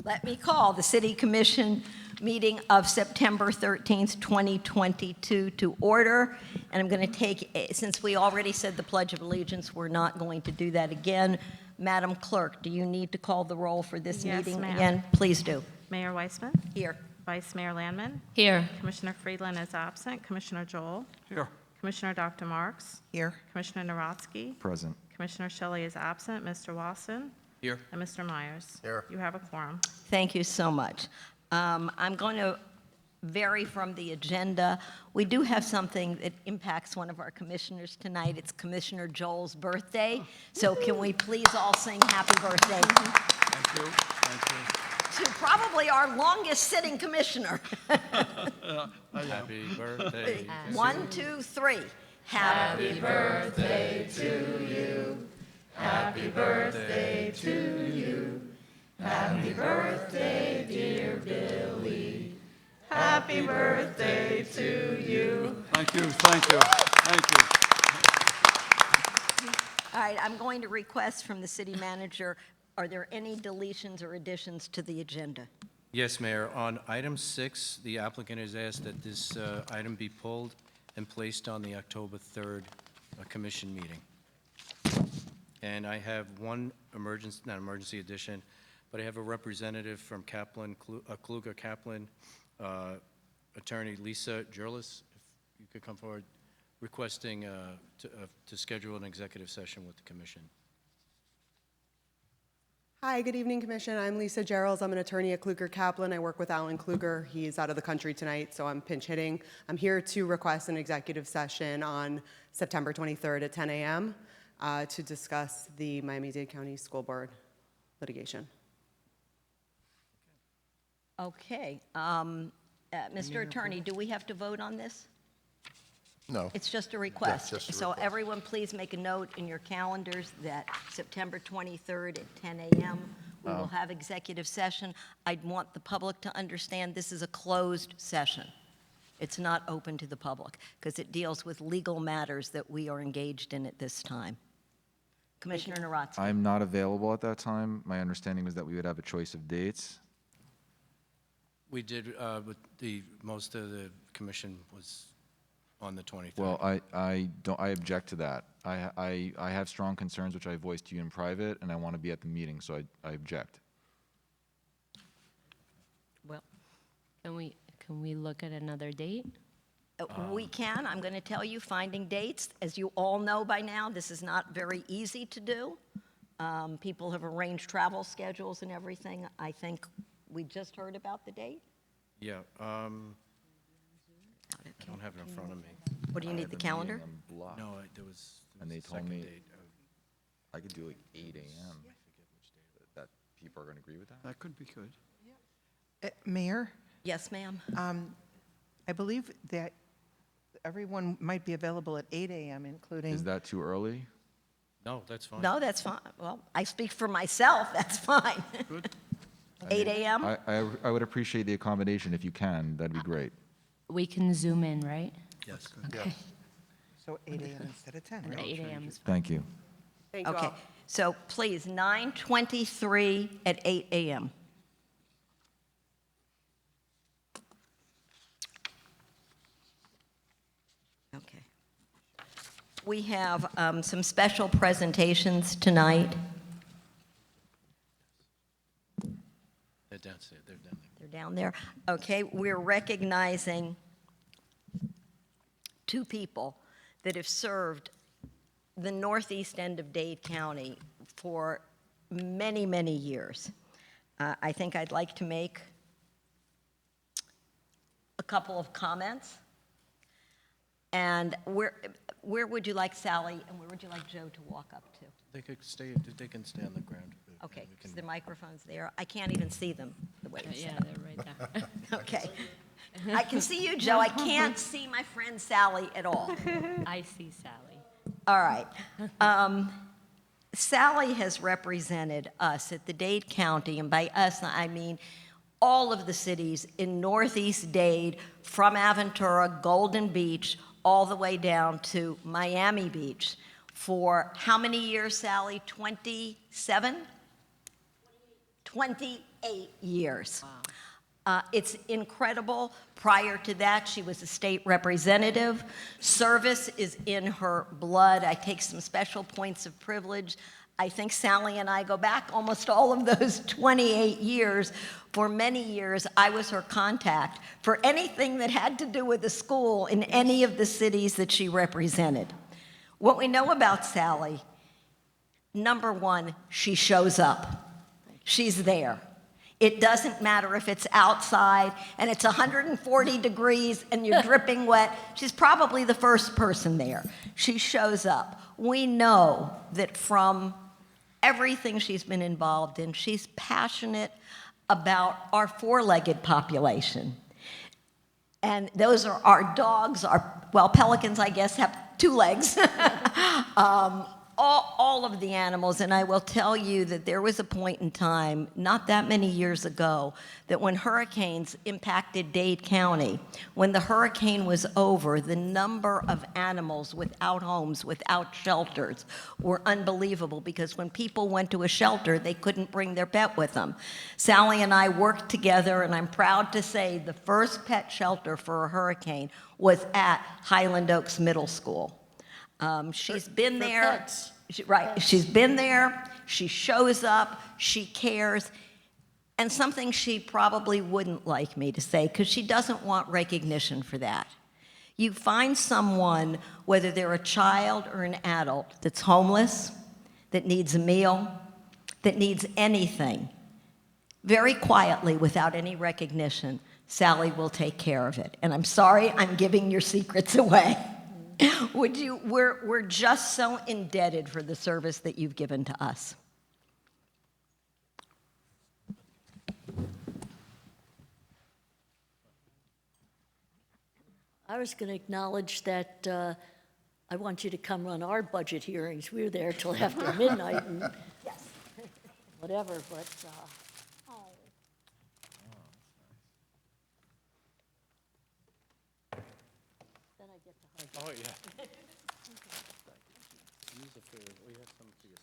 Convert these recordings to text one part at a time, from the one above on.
Let me call the City Commission meeting of September 13th, 2022 to order. And I'm going to take, since we already said the Pledge of Allegiance, we're not going to do that again. Madam Clerk, do you need to call the roll for this meeting again? Please do. Mayor Weissman? Here. Vice Mayor Landman? Here. Commissioner Friedland is absent. Commissioner Joel? Here. Commissioner Dr. Marks? Here. Commissioner Narodsky? Present. Commissioner Shelley is absent. Mr. Wasson? Here. And Mr. Myers? Here. You have a quorum. Thank you so much. I'm going to vary from the agenda. We do have something that impacts one of our commissioners tonight. It's Commissioner Joel's birthday. So can we please all sing happy birthday Thank you. Thank to probably our longest sitting commissioner? Happy birthday. 1, 2, 3. Happy birthday to you. Happy birthday to you. Happy birthday, dear Billy. Happy birthday to you. Thank you. Thank you. Thank you. All right, I'm going to request from the city manager, are there any deletions or additions to the agenda? Yes, Mayor. On item 6, the applicant has asked that this item be pulled and placed on the October 3rd commission meeting. And I have one emergency, not emergency addition, but I have a representative from Kaplan, Kluger Kaplan, attorney Lisa Jurlis, if you could come forward, requesting to schedule an executive session with the commission. Hi, good evening, Commission. I'm Lisa Gerald. I'm an attorney at Kluger Kaplan. I work with Alan Kluger. He's out of the country tonight, so I'm pinch hitting. I'm here to request an executive session on September 23rd at 10 a.m. To discuss the Miami-Dade County School Board litigation. Okay. Mr. Attorney, do we have to vote on this? No. It's just a request. just a So request. everyone, please make a note in your calendars that September 23rd at 10 a.m., we will have executive session. I'd want the public to understand this is a closed session. It's not open to the public because it deals with legal matters that we are engaged in at this time. Commissioner Narodsky. I'm not available at that time. My understanding was that we would have a choice of dates. We did, but most of the commission was on the 23rd. Well, I object to that. I have strong concerns, which I voiced to you in private, and I want to be at the meeting, so I object. Well, Can we look at another date? we can. I'm going to tell you, finding dates, as you all know by now, this is not very easy to do. People have arranged travel schedules and everything. I think we just heard about the date. Yeah, I don't have it in front of me. What do you I need, have the a meeting calendar? on block, No, there was And they a told second me- date. I could do like 8 a.m. That people are going to agree with that? That could be good. Mayor, Yes, ma'am. I believe that everyone might be available at 8 a.m., including... Is that too early? No, that's fine. No, that's fine. Well, I speak for myself. That's fine. Good. 8 a.m.? I would appreciate the accommodation if you can. That'd be great. We can zoom in, right? Yes. Okay. So 8 a.m. instead of 10, And right? 8 a.m. is fine. Thank you. Thank you Okay. all. So please, 9:23 at 8 a.m. Okay. We have some special presentations tonight. They're downstairs, they're down there. They're down there. Okay, we're recognizing two people that have served the northeast end of Dade County for many, many years. I think I'd like to make a couple of comments. And where would you like Sally and where would you like Joe to walk up to? They can stay on the ground. Okay, We because can- the microphone's there. I can't even see them the way it's Yeah, set up. they're right there. Okay. I can see you, Joe. I can't see my friend Sally at all. I see Sally. All right. Sally has represented us at the Dade County, and by us, I mean all of the cities in Northeast Dade, from Aventura, Golden Beach, all the way down to Miami Beach. For how many years, Sally? 27? 28 years. It's incredible. Prior to that, she was a state representative. Service is in her blood. I take some special points of privilege. I think Sally and I go back almost all of those 28 years. For many years, I was her contact for anything that had to do with the school in any of the cities that she represented. What we know about Sally, number one, she shows up. She's there. It doesn't matter if it's outside and it's 140 degrees and you're dripping wet. She's probably the first person there. She shows up. We know that from everything she's been involved in, she's passionate about our four-legged population. And those are our dogs, well, pelicans, I guess, have two legs. All of the animals, and I will tell you that there was a point in time, not that many years ago, that when hurricanes impacted Dade County, when the hurricane was over, the number of animals without homes, without shelters, were unbelievable, because when people went to a shelter, they couldn't bring their pet with them. Sally and I worked together, and I'm proud to say the first pet shelter for a hurricane was at Highland Oaks Middle School. She's been there. Right. She's been there. She shows up. She cares. And something she probably wouldn't like me to say, because she doesn't want recognition for that. You find someone, whether they're a child or an adult, that's homeless, that needs a meal, that needs anything, very quietly, without any recognition, Sally will take care of it. And I'm sorry I'm giving your secrets away. We're just so indebted for the service that you've given to us. I was going to acknowledge that I want you to come run our budget hearings. We're there till after midnight and whatever, but then I get to hug. Oh, yeah. These are for, we have some for your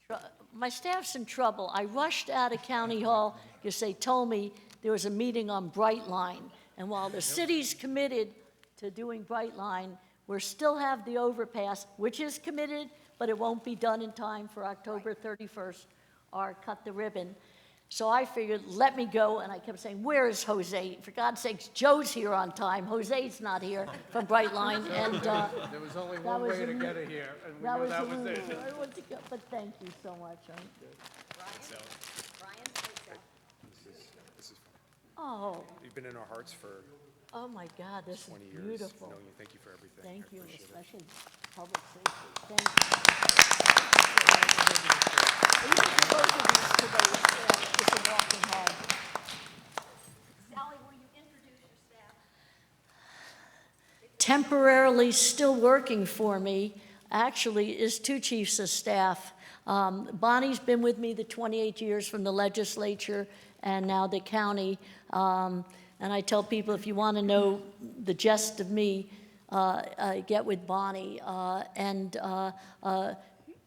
staff. My staff's in trouble. I rushed out of County Hall because they told me there was a meeting on Brightline. And while the city's committed to doing Brightline, we still have the overpass, which is committed, but it won't be done in time for October 31st or cut the ribbon. So I figured, let me go, and I kept saying, where is Jose? For God's sakes, Joe's here on time. Jose's not here from Brightline, and There was only one way to get it here, and we knew that was it. But thank you so much. Oh, You've been in our hearts for oh my God, this is 20 years. beautiful. Knowing you, thank you for everything. Thank I you, appreciate it. especially public safety. Thank you. Even for both of these today, it's a walking hard. Sally, will you introduce your staff? Temporarily still working for me, actually, is two chiefs of staff. Bonnie's been with me the 28 years from the legislature and now the county. And I tell people, if you want to know the gist of me, get with Bonnie.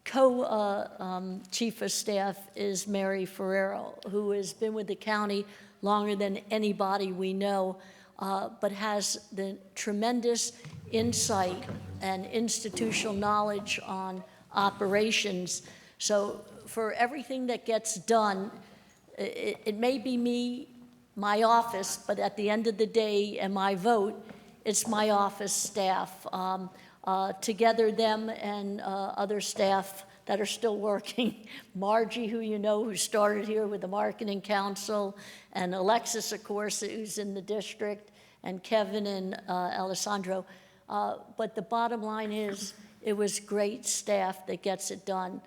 Co-chief of staff is Mary Ferrero, who has been with the county longer than anybody we know, but has the tremendous insight and institutional knowledge on operations. So for everything that gets done, it may be me, my office, but at the end of the day and my vote, it's my office staff. Together, them and other staff that are still working. Margie, who you know, who started here with the Marketing Council, and Alexis, of course, who's in the district, and Kevin and Alessandro. But the bottom line is, it was great staff that gets it done.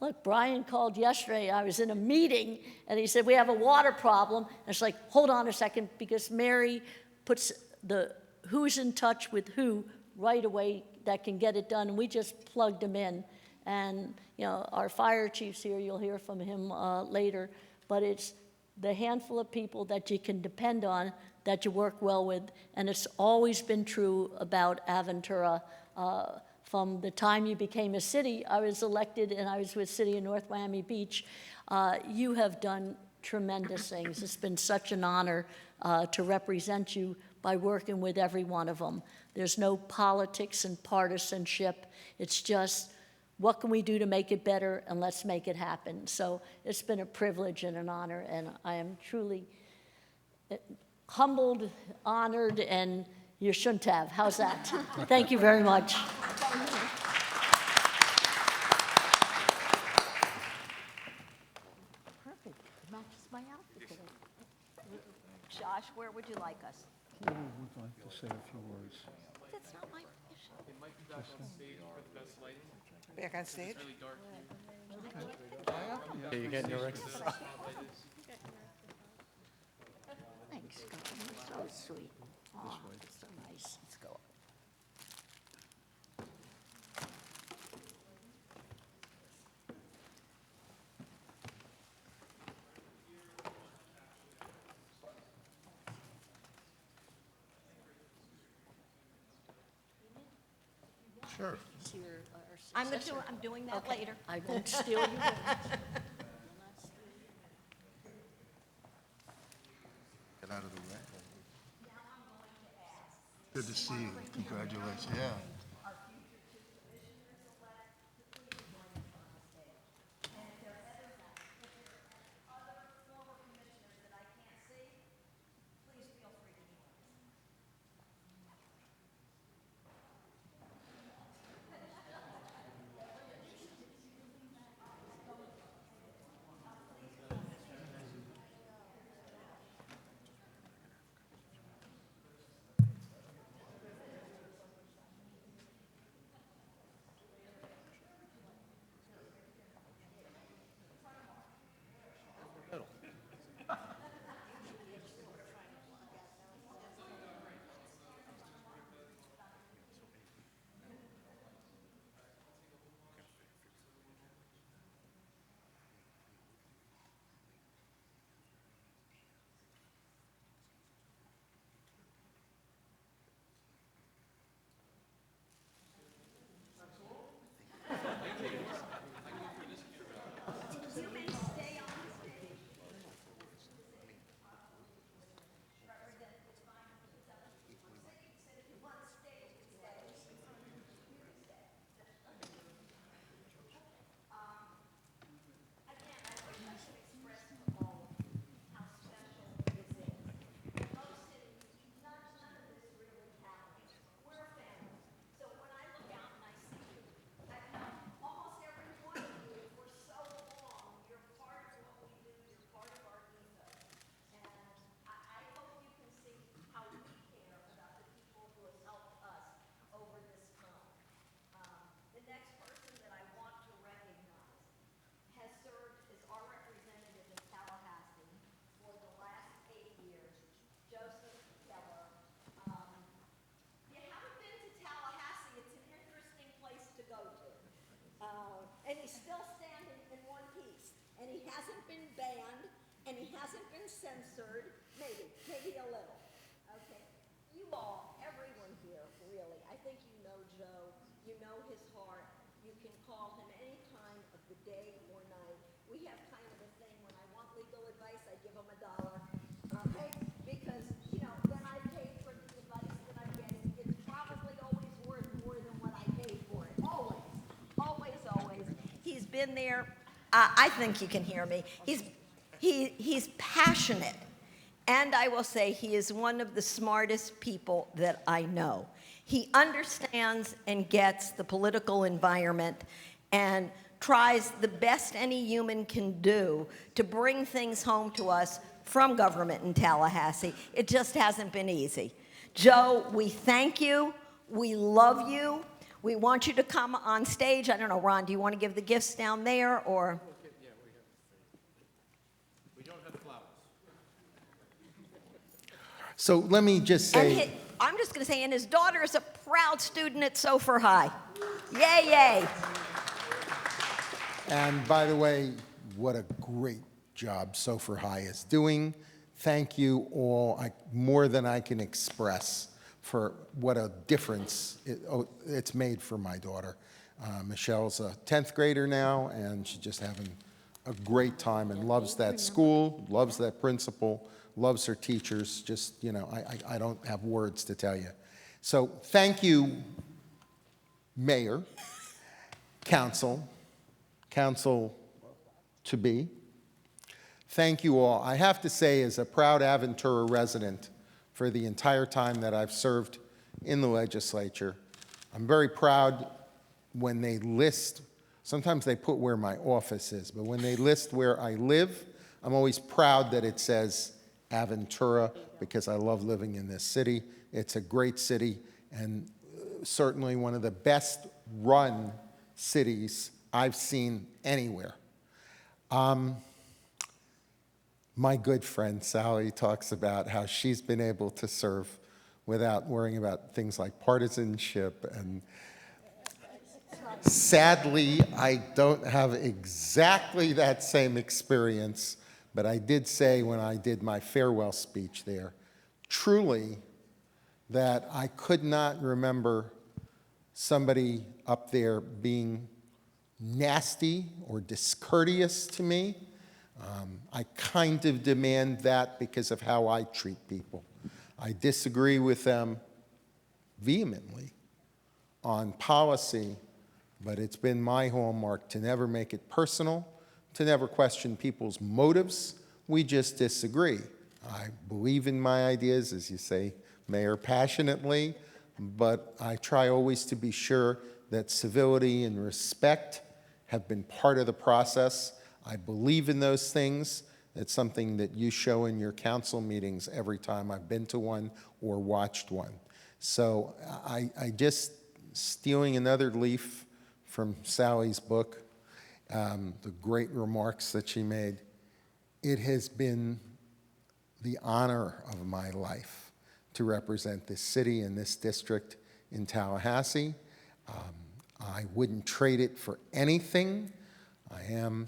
Look, Brian called yesterday. I was in a meeting, and he said, we have a water problem. And it's like, hold on a second, because Mary puts the who's in touch with who right away that can get it done, and we just plugged them in. And, you know, our fire chief's here. You'll hear from him later. But it's the handful of people that you can depend on, that you work well with, and it's always been true about Aventura. from the time you became a city. I was elected and I was with City of North Miami Beach. You have done tremendous things. It's been such an honor to represent you by working with every one of them. There's no politics and partisanship. It's just, what can we do to make it better, and let's make it happen. So it's been a privilege and an honor, and I am truly humbled, honored, and you shouldn't have. How's that? Thank you very much. Perfect. It matches my outfit today. Josh, where would you like us? Who would like to say a few words? That's not my mission. Back on stage? Okay, you're getting your exercise. Thanks, Scott. You're so sweet. Aw, so nice. Let's go. Sure. I'm doing that later. I won't steal your words. Get out of the way. Good to see you. Congratulations. Yeah. And he's still standing in one piece, and he hasn't been banned, and he hasn't been censored, maybe a little, okay? You all, everyone here, really, I think you know Joe, you know his heart, you can call him any time of the day or night. We have kind of a thing, when I want legal advice, I give him $1, okay? Because, you know, then I pay for the advice that I'm getting, it's probably always worth more than what I paid for it, always. Always. He's been there. I think you can hear me. He's passionate. And I will say he is one of the smartest people that I know. He understands and gets the political environment and tries the best any human can do to bring things home to us from government in Tallahassee. It just hasn't been easy. Joe, we thank you. We love you. We want you to come on stage. I don't know, Ron, do you want to give the gifts down there, or? Yeah, we don't have flowers. So let me just say, I'm just going to say, and his daughter is a proud student at Sofer High. Yay, yay. and by the way, what a great job Sofer High is doing. Thank you all, more than I can express for what a difference it's made for my daughter. Michelle's a 10th grader now, and she's just having a great time and loves that school, loves that principal, loves her teachers. Just, you know, I don't have words to tell you. So thank you, Mayor, Council to be. Thank you all. I have to say, as a proud Aventura resident for the entire time that I've served in the legislature, I'm very proud when they list, sometimes they put where my office is, but when they list where I live, I'm always proud that it says Aventura, because I love living in this city. It's a great city, and certainly one of the best run cities I've seen anywhere. My good friend Sally talks about how she's been able to serve without worrying about things like partisanship, and sadly, I don't have exactly that same experience, but I did say when I did my farewell speech there, truly, that I could not remember somebody up there being nasty or discourteous to me. I kind of demand that because of how I treat people. I disagree with them vehemently on policy, but it's been my hallmark to never make it personal, to never question people's motives. We just disagree. I believe in my ideas, as you say, Mayor, passionately, but I try always to be sure that civility and respect have been part of the process. I believe in those things. It's something that you show in your council meetings every time I've been to one or watched one. So I just, stealing another leaf from Sally's book, the great remarks that she made, it has been the honor of my life to represent this city and this district in Tallahassee. I wouldn't trade it for anything. I am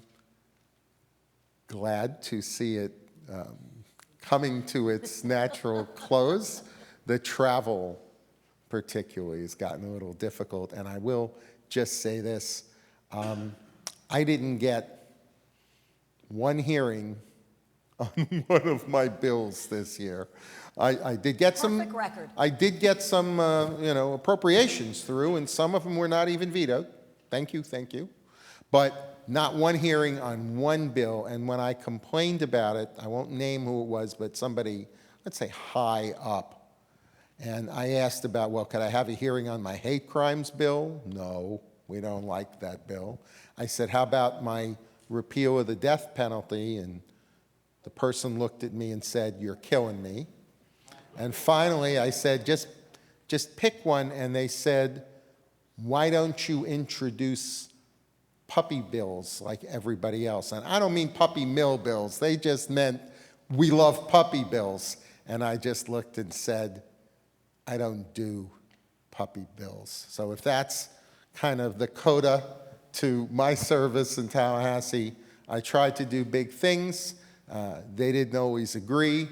glad to see it coming to its natural close. The travel particularly has gotten a little difficult, and I will just say this. I didn't get one hearing on one of my bills this year. I did get some. Perfect record. I did get some, appropriations through, and some of them were not even vetoed. Thank you, thank you. But not one hearing on one bill, and when I complained about it, I won't name who it was, but somebody, let's say high up, and I asked about, well, could I have a hearing on my hate crimes bill? No, we don't like that bill. I said, how about my repeal of the death penalty? And the person looked at me and said, you're killing me. And finally, I said, just pick one, and they said, why don't you introduce puppy bills like everybody else? And I don't mean puppy mill bills. They just meant we love puppy bills. And I just looked and said, I don't do puppy bills. So if that's kind of the coda to my service in Tallahassee, I tried to do big things. They didn't always agree.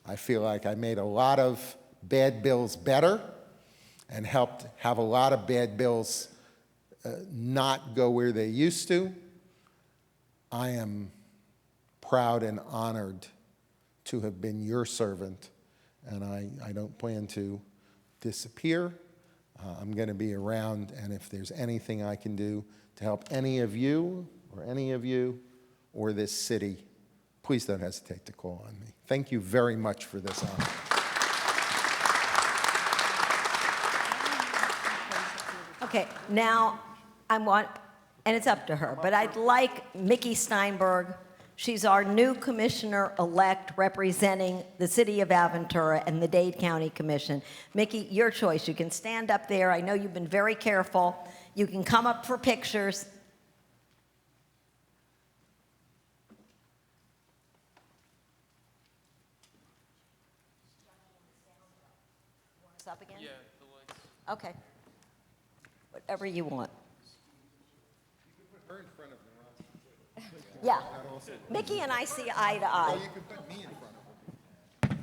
I feel like I made a lot of bad bills better and helped have a lot of bad bills not go where they used to. I am proud and honored to have been your servant, and I don't plan to disappear. I'm going to be around, and if there's anything I can do to help any of you or this city, please don't hesitate to call on me. Thank you very much for this honor. Okay, now I want, and it's up to her, but I'd like Mickey Steinberg. She's our new commissioner-elect representing the city of Aventura and the Dade County Commission. Mickey, your choice. You can stand up there. I know you've been very careful. You can come up for pictures. Want us up again? Yeah, the lights. Okay. Whatever you want. Yeah. Mickey and I see eye to eye. You can put me in front of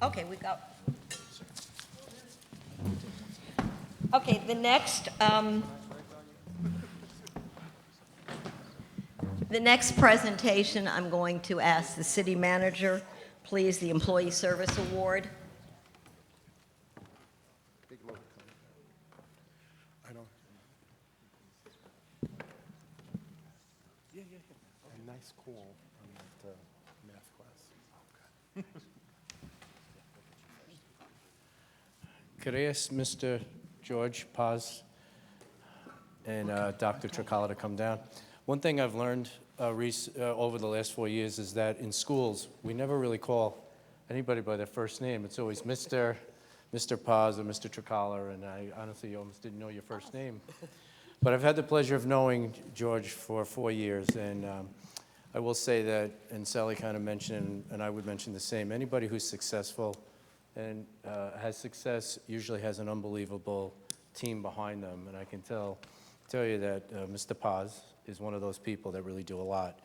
Okay, we go. Okay, the next presentation, I'm going to ask the city manager, please, the Employee Service Award. I don't. A nice call on that math class. Could I ask Mr. George Paz and Dr. Tricala to come down? One thing I've learned over the last 4 years is that in schools, we never really call anybody by their first name. It's always Mr. Paz or Mr. Tricala, and I honestly almost didn't know your first name. But I've had the pleasure of knowing George for 4 years, and I will say that, and Sally kind of mentioned, and I would mention the same, anybody who's successful and has success usually has an unbelievable team behind them, and I can tell you that Mr. Paz is one of those people that really do a lot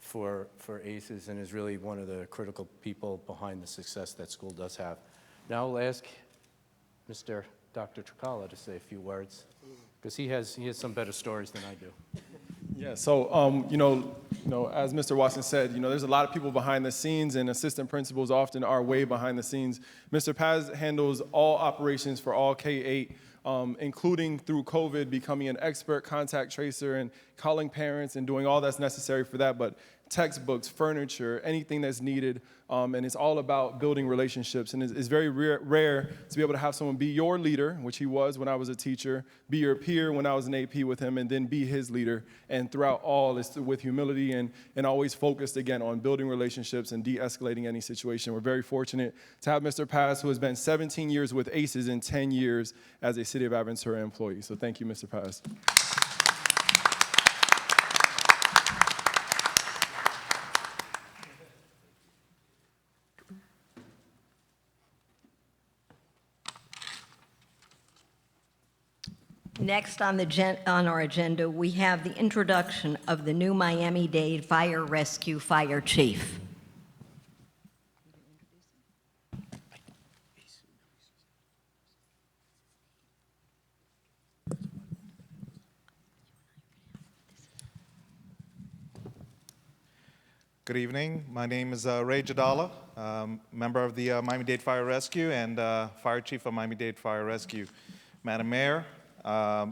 for ACES and is really one of the critical people behind the success that school does have. Now I'll ask Mr. Dr. Tricala to say a few words, because he has some better stories than I do. Yeah, so, as Mr. Watson said, there's a lot of people behind the scenes, and assistant principals often are way behind the scenes. Mr. Paz handles all operations for all K-8, including through COVID, becoming an expert contact tracer and calling parents and doing all that's necessary for that, but textbooks, furniture, anything that's needed, and it's all about building relationships. And it's very rare to be able to have someone be your leader, which he was when I was a teacher, be your peer when I was an AP with him, and then be his leader. And throughout all, it's with humility and always focused, again, on building relationships and de-escalating any situation. We're very fortunate to have Mr. Paz, who has been 17 years with ACES and 10 years as a City of Aventura employee. So thank you, Mr. Paz. Next on our agenda, we have the introduction of the new Miami-Dade Fire Rescue Fire Chief. Good evening. My name is Ray Jadala, member of the Miami-Dade Fire Rescue and Fire Chief of Miami-Dade Fire Rescue. Madam Mayor,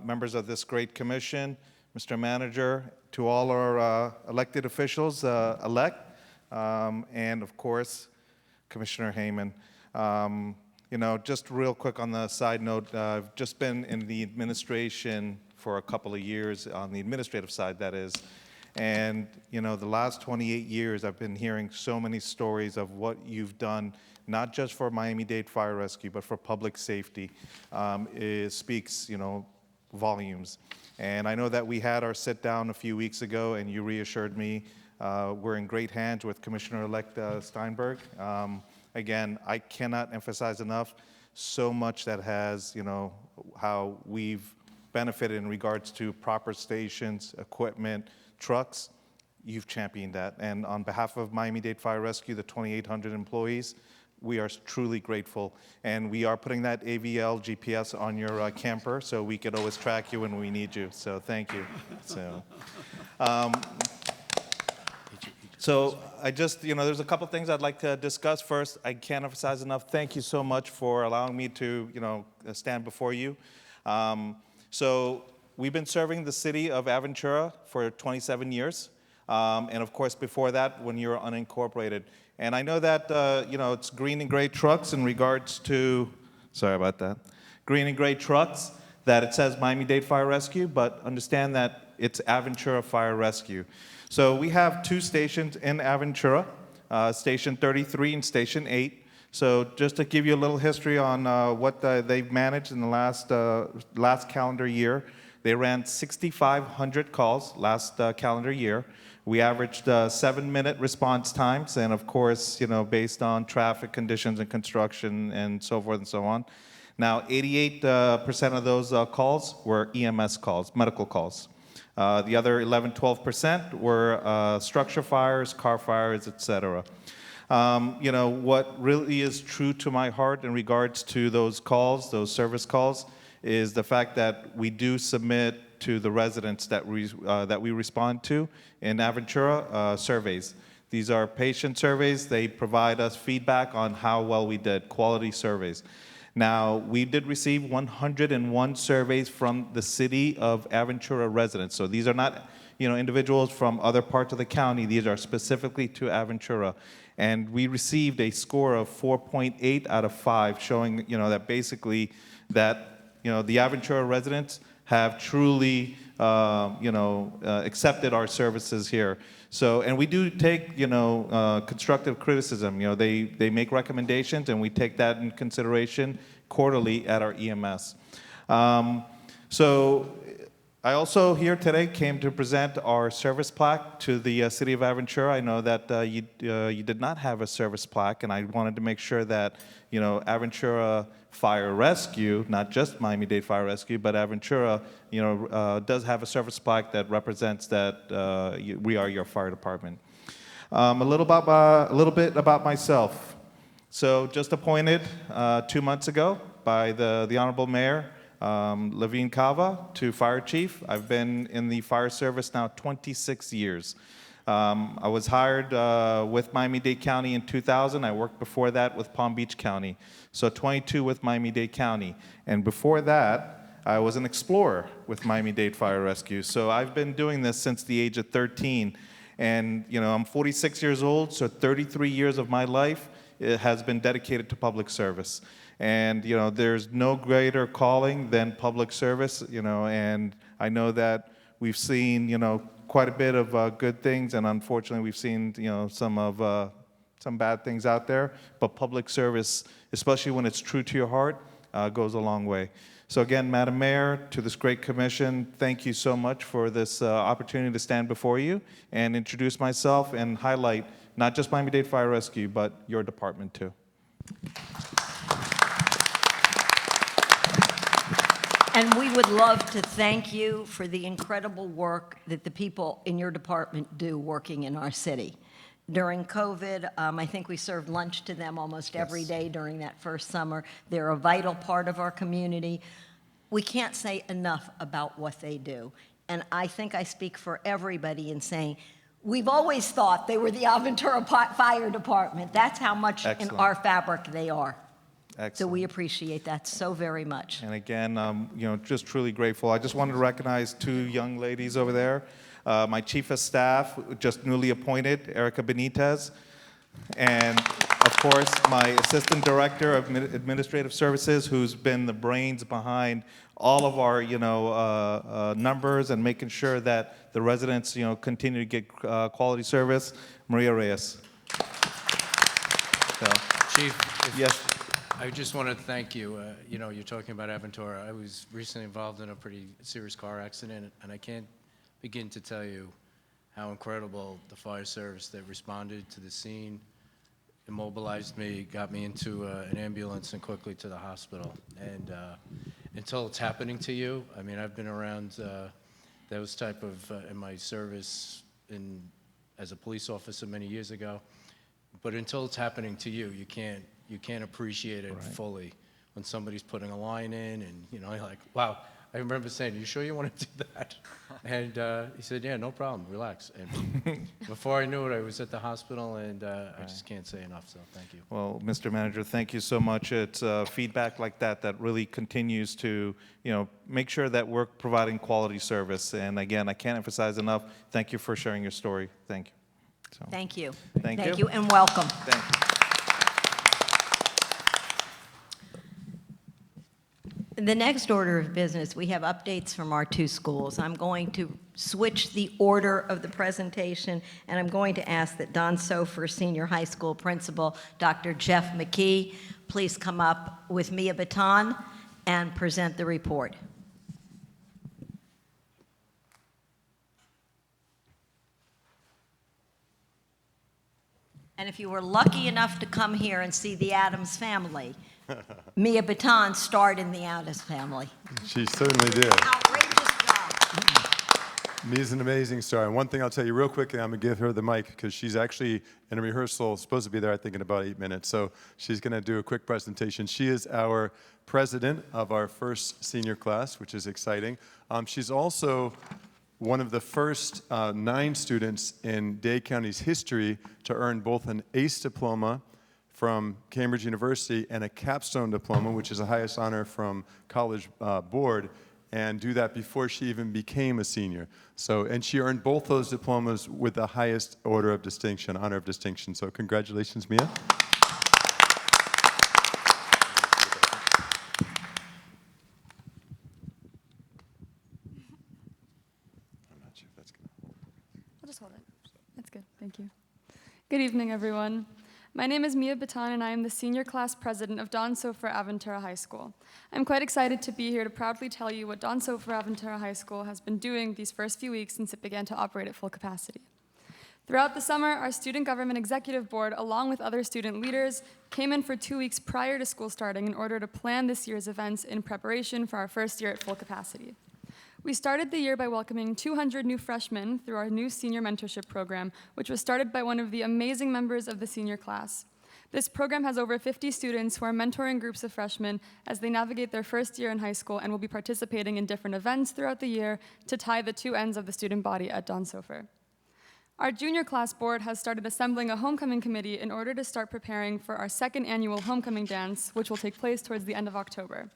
members of this great commission, Mr. Manager, to all our elected officials elect, and of course, Commissioner Hayman. Just real quick on the side note, I've just been in the administration for a couple of years, on the administrative side, that is. And, the last 28 years, I've been hearing so many stories of what you've done, not just for Miami-Dade Fire Rescue, but for public safety. It speaks, volumes. And I know that we had our sit down a few weeks ago, and you reassured me we're in great hands with Commissioner-elect Steinberg. Again, I cannot emphasize enough so much that has, how we've benefited in regards to proper stations, equipment, trucks. You've championed that. And on behalf of Miami-Dade Fire Rescue, the 2,800 employees, we are truly grateful. And we are putting that AVL GPS on your camper so we could always track you when we need you. So thank you. So I just, there's a couple things I'd like to discuss. First, I can't emphasize enough, thank you so much for allowing me to, stand before you. So we've been serving the city of Aventura for 27 years. And of course, before that, when you were unincorporated. And I know that, it's green and gray trucks in regards to, sorry about that, green and gray trucks, that it says Miami-Dade Fire Rescue, but understand that it's Aventura Fire Rescue. So we have 2 stations in Aventura, Station 33 and Station 8. So just to give you a little history on what they've managed in the last calendar year, they ran 6,500 calls last calendar year. We averaged 7-minute response times, and of course, based on traffic conditions and construction and so forth and so on. Now, 88% of those calls were EMS calls, medical calls. The other 11, 12% were structure fires, car fires, etc. What really is true to my heart in regards to those calls, those service calls, is the fact that we do submit to the residents that we respond to in Aventura surveys. These are patient surveys. They provide us feedback on how well we did, quality surveys. Now, we did receive 101 surveys from the city of Aventura residents. So these are not, individuals from other parts of the county. These are specifically to Aventura. And we received a score of 4.8 out of 5, showing, that basically that, the Aventura residents have truly, accepted our services here. So, and we do take, constructive criticism. They make recommendations, and we take that in consideration quarterly at our EMS. So, I also here today came to present our service plaque to the city of Aventura. I know that you did not have a service plaque, and I wanted to make sure that Aventura Fire Rescue, not just Miami-Dade Fire Rescue, but Aventura, does have a service plaque that represents that we are your fire department. A little bit about myself. So, just appointed 2 months ago by the Honorable Mayor Levine Cava to fire chief. I've been in the fire service now 26 years. I was hired with Miami-Dade County in 2000. I worked before that with Palm Beach County. So 22 with Miami-Dade County. And before that, I was an explorer with Miami-Dade Fire Rescue. So I've been doing this since the age of 13. And, I'm 46 years old, so 33 years of my life has been dedicated to public service. And, there's no greater calling than public service, and I know that we've seen, quite a bit of good things, and unfortunately we've seen, some bad things out there, but public service, especially when it's true to your heart, goes a long way. So again, Madam Mayor, to this great commission, thank you so much for this opportunity to stand before you and introduce myself and highlight not just Miami-Dade Fire Rescue, but your department too. And we would love to thank you for the incredible work that the people in your department do working in our city. During COVID, I think we served lunch to them almost every day during that first summer. They're a vital part of our community. We can't say enough about what they do. And I think I speak for everybody in saying, we've always thought they were the Aventura Fire Department. That's how much in our fabric they are. Excellent. So we appreciate that so very much. And again, just truly grateful. I just wanted to recognize 2 young ladies over there. My chief of staff, just newly appointed, Erica Benitez. And of course, my assistant director of administrative services, who's been the brains behind all of our, numbers and making sure that the residents, continue to get quality service, Maria Reyes. So, Chief, yes. I just want to thank you. You're talking about Aventura. I was recently involved in a pretty serious car accident, and I can't begin to tell you how incredible the fire service that responded to the scene, immobilized me, got me into an ambulance and quickly to the hospital. And until it's happening to you, I mean, I've been around those type of, in my service as a police officer many years ago, but until it's happening to you, you can't appreciate it fully when somebody's putting a line in and, you're like, wow. I remember saying, you sure you want to do that? And he said, yeah, no problem, relax. And before I knew it, I was at the hospital, and I just can't say enough, so thank you. Well, Mr. Manager, thank you so much. It's feedback like that that really continues to, make sure that we're providing quality service. And again, I can't emphasize enough, thank you for sharing your story. Thank you. So, Thank you. Thank you. And welcome. Thank you. The next order of business, we have updates from our 2 schools. I'm going to switch the order of the presentation, and I'm going to ask that Don Sofer, Senior High School Principal, Dr. Jeff McKee, please come up with Mia Baton and present the report. And if you were lucky enough to come here and see the Addams family, Mia Baton starred in the Addams family. She certainly did. Outrageous job. Mia's an amazing star. And one thing I'll tell you real quickly, I'm going to give her the mic because she's actually in a rehearsal, supposed to be there, I think, in about 8 minutes. So she's going to do a quick presentation. She is our president of our first senior class, which is exciting. She's also one of the first 9 students in Dade County's history to earn both an ACE diploma from Cambridge University and a capstone diploma, which is the highest honor from College Board, and do that before she even became a senior. So, and she earned both those diplomas with the highest order of distinction, honor of distinction. So congratulations, Mia. I'll just hold it. That's good. Thank you. Good evening, everyone. My name is Mia Baton, and I am the senior class president of Don Sofer Aventura High School. I'm quite excited to be here to proudly tell you what Don Sofer Aventura High School has been doing these first few weeks since it began to operate at full capacity. Throughout the summer, our Student Government Executive Board, along with other student leaders, came in for 2 weeks prior to school starting in order to plan this year's events in preparation for our first year at full capacity. We started the year by welcoming 200 new freshmen through our new senior mentorship program, which was started by one of the amazing members of the senior class. This program has over 50 students who are mentoring groups of freshmen as they navigate their first year in high school and will be participating in different events throughout the year to tie the two ends of the student body at Don Sofer. Our junior class board has started assembling a homecoming committee in order to start preparing for our second annual homecoming dance, which will take place towards the end of October.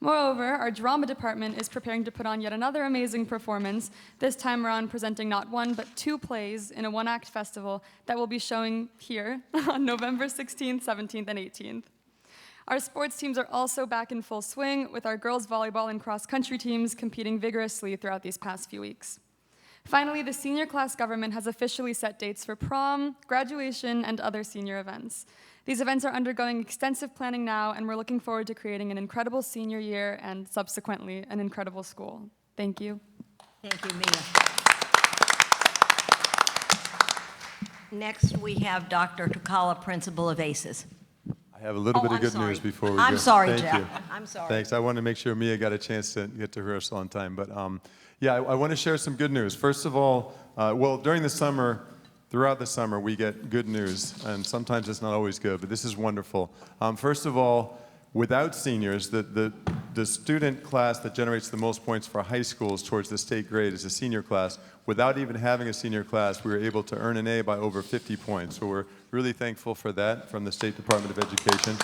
Moreover, our drama department is preparing to put on yet another amazing performance, this time around presenting not 1 but 2 plays in a one-act festival that will be showing here on November 16th, 17th, and 18th. Our sports teams are also back in full swing, with our girls volleyball and cross-country teams competing vigorously throughout these past few weeks. Finally, the senior class government has officially set dates for prom, graduation, and other senior events. These events are undergoing extensive planning now, and we're looking forward to creating an incredible senior year and subsequently an incredible school. Thank you. Thank you, Mia. Next, we have Dr. Tukala, principal of ACES. I have a little bit of I'm good sorry. news before we go. I'm sorry, Thank Jeff. you. I'm sorry. Thanks. I wanted to make sure Mia got a chance to get to rehearsal on time. But yeah, I want to share some good news. First of all, well, during the summer, throughout the summer, we get good news, and sometimes it's not always good, but this is wonderful. First of all, without seniors, the student class that generates the most points for high schools towards the state grade is a senior class. Without even having a senior class, we were able to earn an A by over 50 points. So we're really thankful for that from the State Department of Education.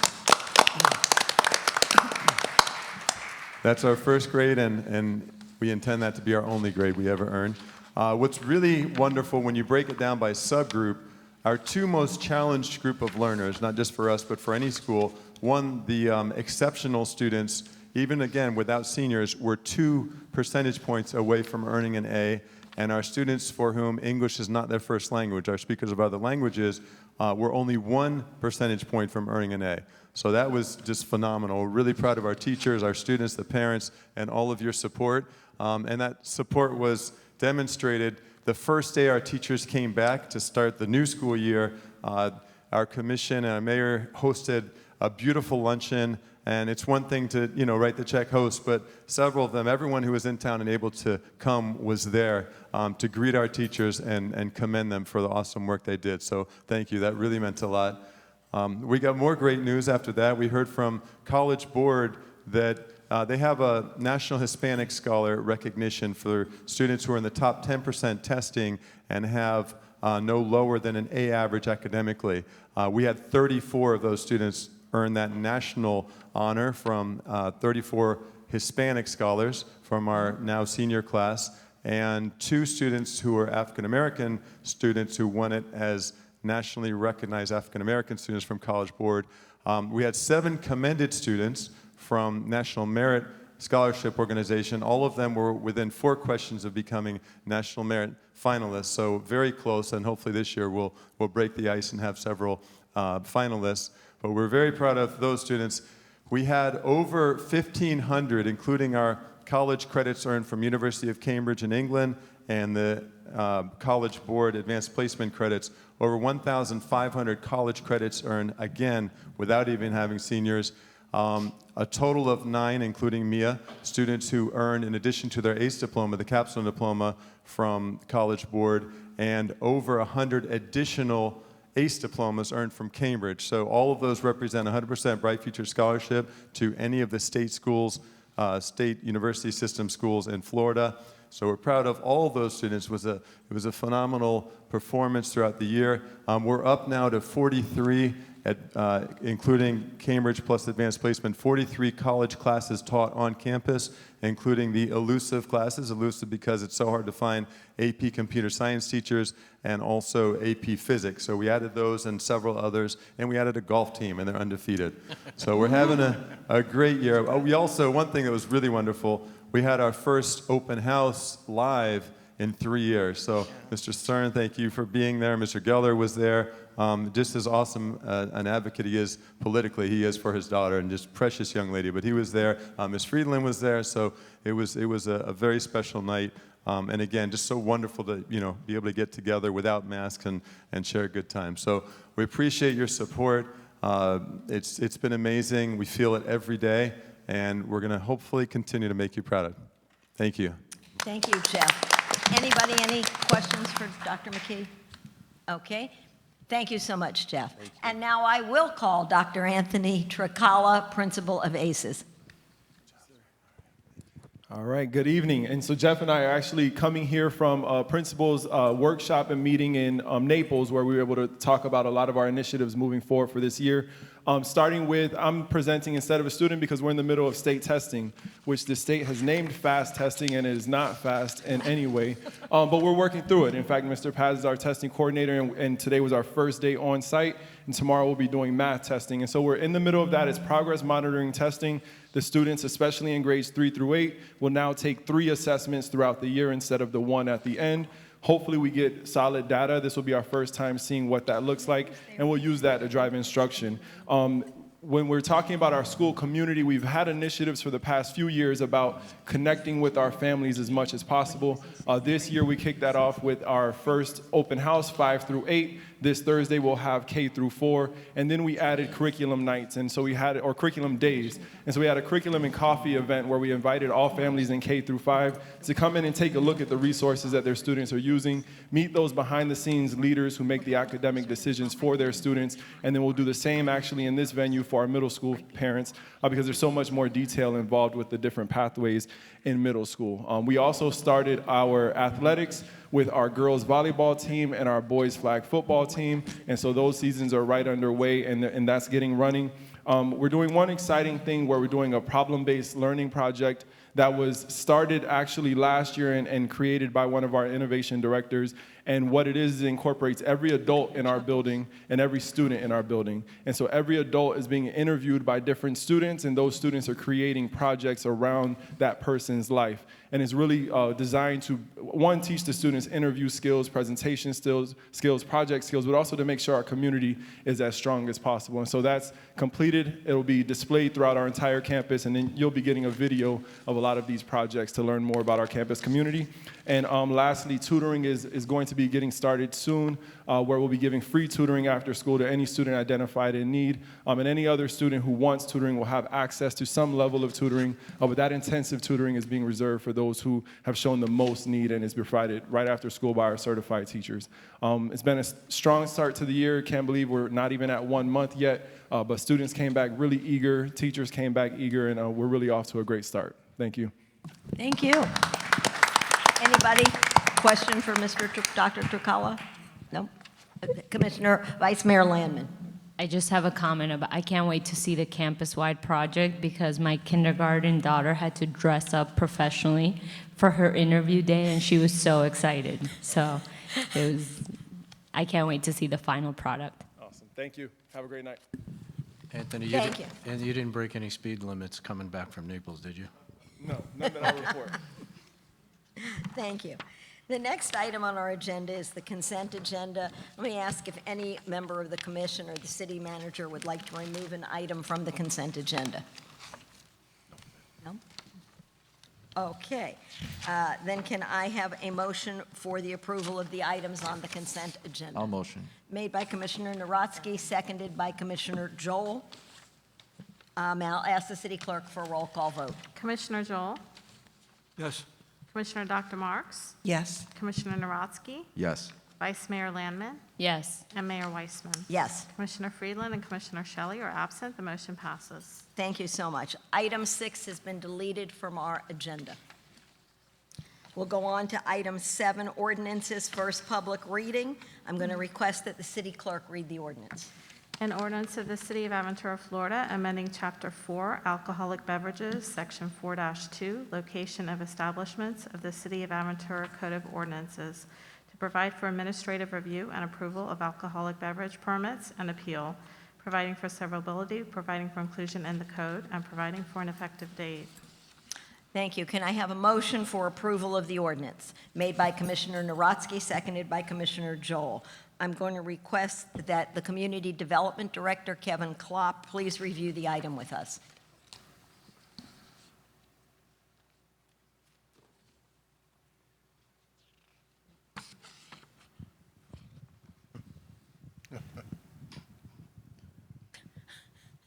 That's our first grade, and we intend that to be our only grade we ever earn. What's really wonderful when you break it down by subgroup, our 2 most challenged group of learners, not just for us, but for any school, one, the exceptional students, even again without seniors, were 2 percentage points away from earning an A, and our students for whom English is not their first language, our speakers of other languages, were only 1 percentage point from earning an A. So that was just phenomenal. We're really proud of our teachers, our students, the parents, and all of your support. And that support was demonstrated the first day our teachers came back to start the new school year. Our commission and our mayor hosted a beautiful luncheon, and it's one thing to write the check host, but several of them, everyone who was in town and able to come was there to greet our teachers and commend them for the awesome work they did. So thank you, that really meant a lot. We got more great news after that. We heard from College Board that they have a National Hispanic Scholar recognition for students who are in the top 10% testing and have no lower than an A average academically. We had 34 of those students earn that national honor from 34 Hispanic scholars from our now senior class, and 2 students who are African American students who won it as nationally recognized African American students from College Board. We had 7 commended students from National Merit Scholarship Organization. All of them were within 4 questions of becoming National Merit finalists, so very close, and hopefully this year we'll break the ice and have several finalists. But we're very proud of those students. We had over 1,500, including our college credits earned from University of Cambridge in England and the College Board Advanced Placement credits, over 1,500 college credits earned, again, without even having seniors. A total of 9, including Mia, students who earned, in addition to their ACE diploma, the capstone diploma from College Board, and over 100 additional ACE diplomas earned from Cambridge. So all of those represent 100% Bright Future Scholarship to any of the state schools, state university system schools in Florida. So we're proud of all of those students. It was a phenomenal performance throughout the year. We're up now to 43, including Cambridge plus advanced placement, 43 college classes taught on campus, including the elusive classes, elusive because it's so hard to find AP computer science teachers and also AP physics. So we added those and several others, and we added a golf team, and they're undefeated. So we're having a great year. We also, one thing that was really wonderful, we had our first open house live in 3 years. So Mr. Stern, thank you for being there. Mr. Geller was there. Just as awesome an advocate he is politically, he is for his daughter, and just precious young lady. But he was there. Ms. Friedland was there. So it was a very special night. And again, just so wonderful to be able to get together without masks and share a good time. So we appreciate your support. It's been amazing. We feel it every day, and we're going to hopefully continue to make you proud. Thank you. Thank you, Jeff. Anybody, any questions for Dr. McKee? Okay. Thank you so much, Jeff. And now I will call Dr. Anthony Tricala, Principal of ACES. All right, good evening. And so Jeff and I are actually coming here from principal's workshop and meeting in Naples, where we were able to talk about a lot of our initiatives moving forward for this year. Starting with, I'm presenting instead of a student because we're in the middle of state testing, which the state has named fast testing, and it is not fast in any way. But we're working through it. In fact, Mr. Paz is our testing coordinator, and today was our first day on site, and tomorrow we'll be doing math testing. And so we're in the middle of that. It's progress monitoring testing. The students, especially in grades 3 through 8, will now take 3 assessments throughout the year instead of the 1 at the end. Hopefully we get solid data. This will be our first time seeing what that looks like, and we'll use that to drive instruction. When we're talking about our school community, we've had initiatives for the past few years about connecting with our families as much as possible. This year we kicked that off with our first open house, 5 through 8. This Thursday we'll have K through 4, and then we added curriculum nights, and so we had, or curriculum days. And so we had a curriculum and coffee event where we invited all families in K through 5 to come in and take a look at the resources that their students are using, meet those behind the scenes leaders who make the academic decisions for their students, and then we'll do the same actually in this venue for our middle school parents, because there's so much more detail involved with the different pathways in middle school. We also started our athletics with our girls volleyball team and our boys flag football team, and so those seasons are right underway, and that's getting running. We're doing one exciting thing where we're doing a problem-based learning project that was started actually last year and created by one of our innovation directors. And what it is, it incorporates every adult in our building and every student in our building. And so every adult is being interviewed by different students, and those students are creating projects around that person's life. And it's really designed to, one, teach the students interview skills, presentation skills, project skills, but also to make sure our community is as strong as possible. And so that's completed. It'll be displayed throughout our entire campus, and then you'll be getting a video of a lot of these projects to learn more about our campus community. And lastly, tutoring is going to be getting started soon, where we'll be giving free tutoring after school to any student identified in need. And any other student who wants tutoring will have access to some level of tutoring, but that intensive tutoring is being reserved for those who have shown the most need and is provided right after school by our certified teachers. It's been a strong start to the year. Can't believe we're not even at 1 month yet, but students came back really eager, teachers came back eager, and we're really off to a great start. Thank you. Thank you. Anybody? Question for Dr. Tricala? No? Commissioner, Vice Mayor Landman. I just have a comment about, I can't wait to see the campus-wide project because my kindergarten daughter had to dress up professionally for her interview day, and she was so excited. So I can't wait to see the final product. Awesome. Thank you. Have a great night. Anthony, and you didn't break any speed limits coming back from Naples, did you? No, none that I report. Thank you. The next item on our agenda is the consent agenda. Let me ask if any member of the commission or the city manager would like to remove an item from the consent agenda. No? Okay. Then can I have a motion for the approval of the items on the consent agenda? I'll motion. Made by Commissioner Narodsky, seconded by Commissioner Joel. I'll ask the city clerk for a roll call vote. Commissioner Joel, Yes. Commissioner Dr. Marks, Yes. Commissioner Narodsky, Yes. Vice Mayor Landman, Yes. and Mayor Weissman. Yes. Commissioner Friedland and Commissioner Shelley are absent. The motion passes. Thank you so much. Item 6 has been deleted from our agenda. We'll go on to item 7, ordinances, first public reading. I'm going to request that the city clerk read the ordinance. An ordinance of the City of Aventura, Florida, amending Chapter 4, Alcoholic Beverages, Section 4-2, Location of Establishments of the City of Aventura Code of Ordinances, to provide for administrative review and approval of alcoholic beverage permits and appeal, providing for severability, providing for inclusion in the code, and providing for an effective date. Thank you. Can I have a motion for approval of the ordinance? Made by Commissioner Narodsky, seconded by Commissioner Joel. I'm going to request that the Community Development Director, Kevin Klopp, please review the item with us.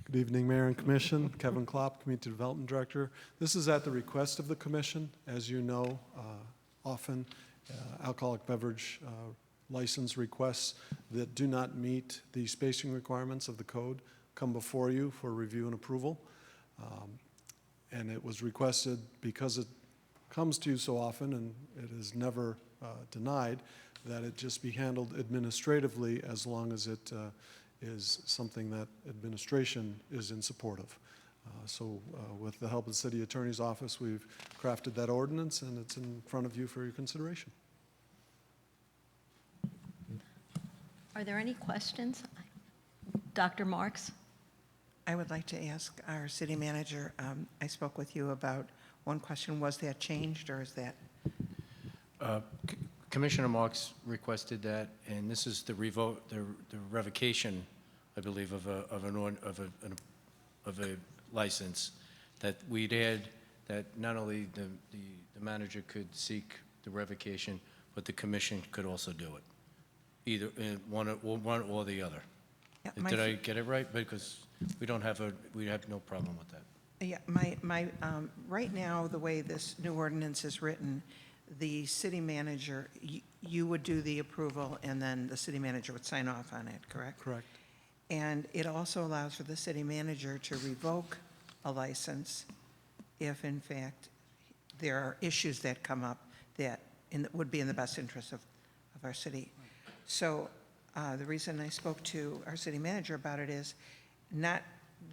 Good evening, Mayor and Commission. Kevin Klopp, Community Development Director. This is at the request of the Commission. As you know, often alcoholic beverage license requests that do not meet the spacing requirements of the code come before you for review and approval. And it was requested because it comes to you so often and it is never denied, that it just be handled administratively as long as it is something that administration is in support of. So with the help of the City Attorney's Office, we've crafted that ordinance and it's in front of you for your consideration. Are there any questions? Dr. Marks? I would like to ask our city manager, I spoke with you about one question, was that changed or is that? Commissioner Marks requested that, and this is the revocation, I believe, of a license, that we'd add that not only the manager could seek the revocation, but the commission could also do it, either one or the other. Yeah, Did I get it right? Because we have no problem with that. Yeah, right now, the way this new ordinance is written, the city manager, you would do the approval and then the city manager would sign off on it, correct? Correct. And it also allows for the city manager to revoke a license if, in fact, there are issues that come up that would be in the best interest of our city. So the reason I spoke to our city manager about it is not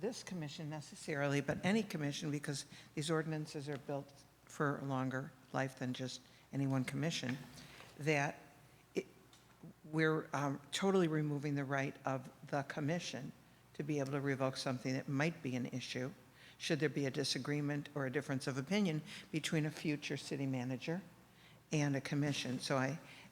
this commission necessarily, but any commission, because these ordinances are built for a longer life than just any one commission, that we're totally removing the right of the commission to be able to revoke something that might be an issue, should there be a disagreement or a difference of opinion between a future city manager and a commission. So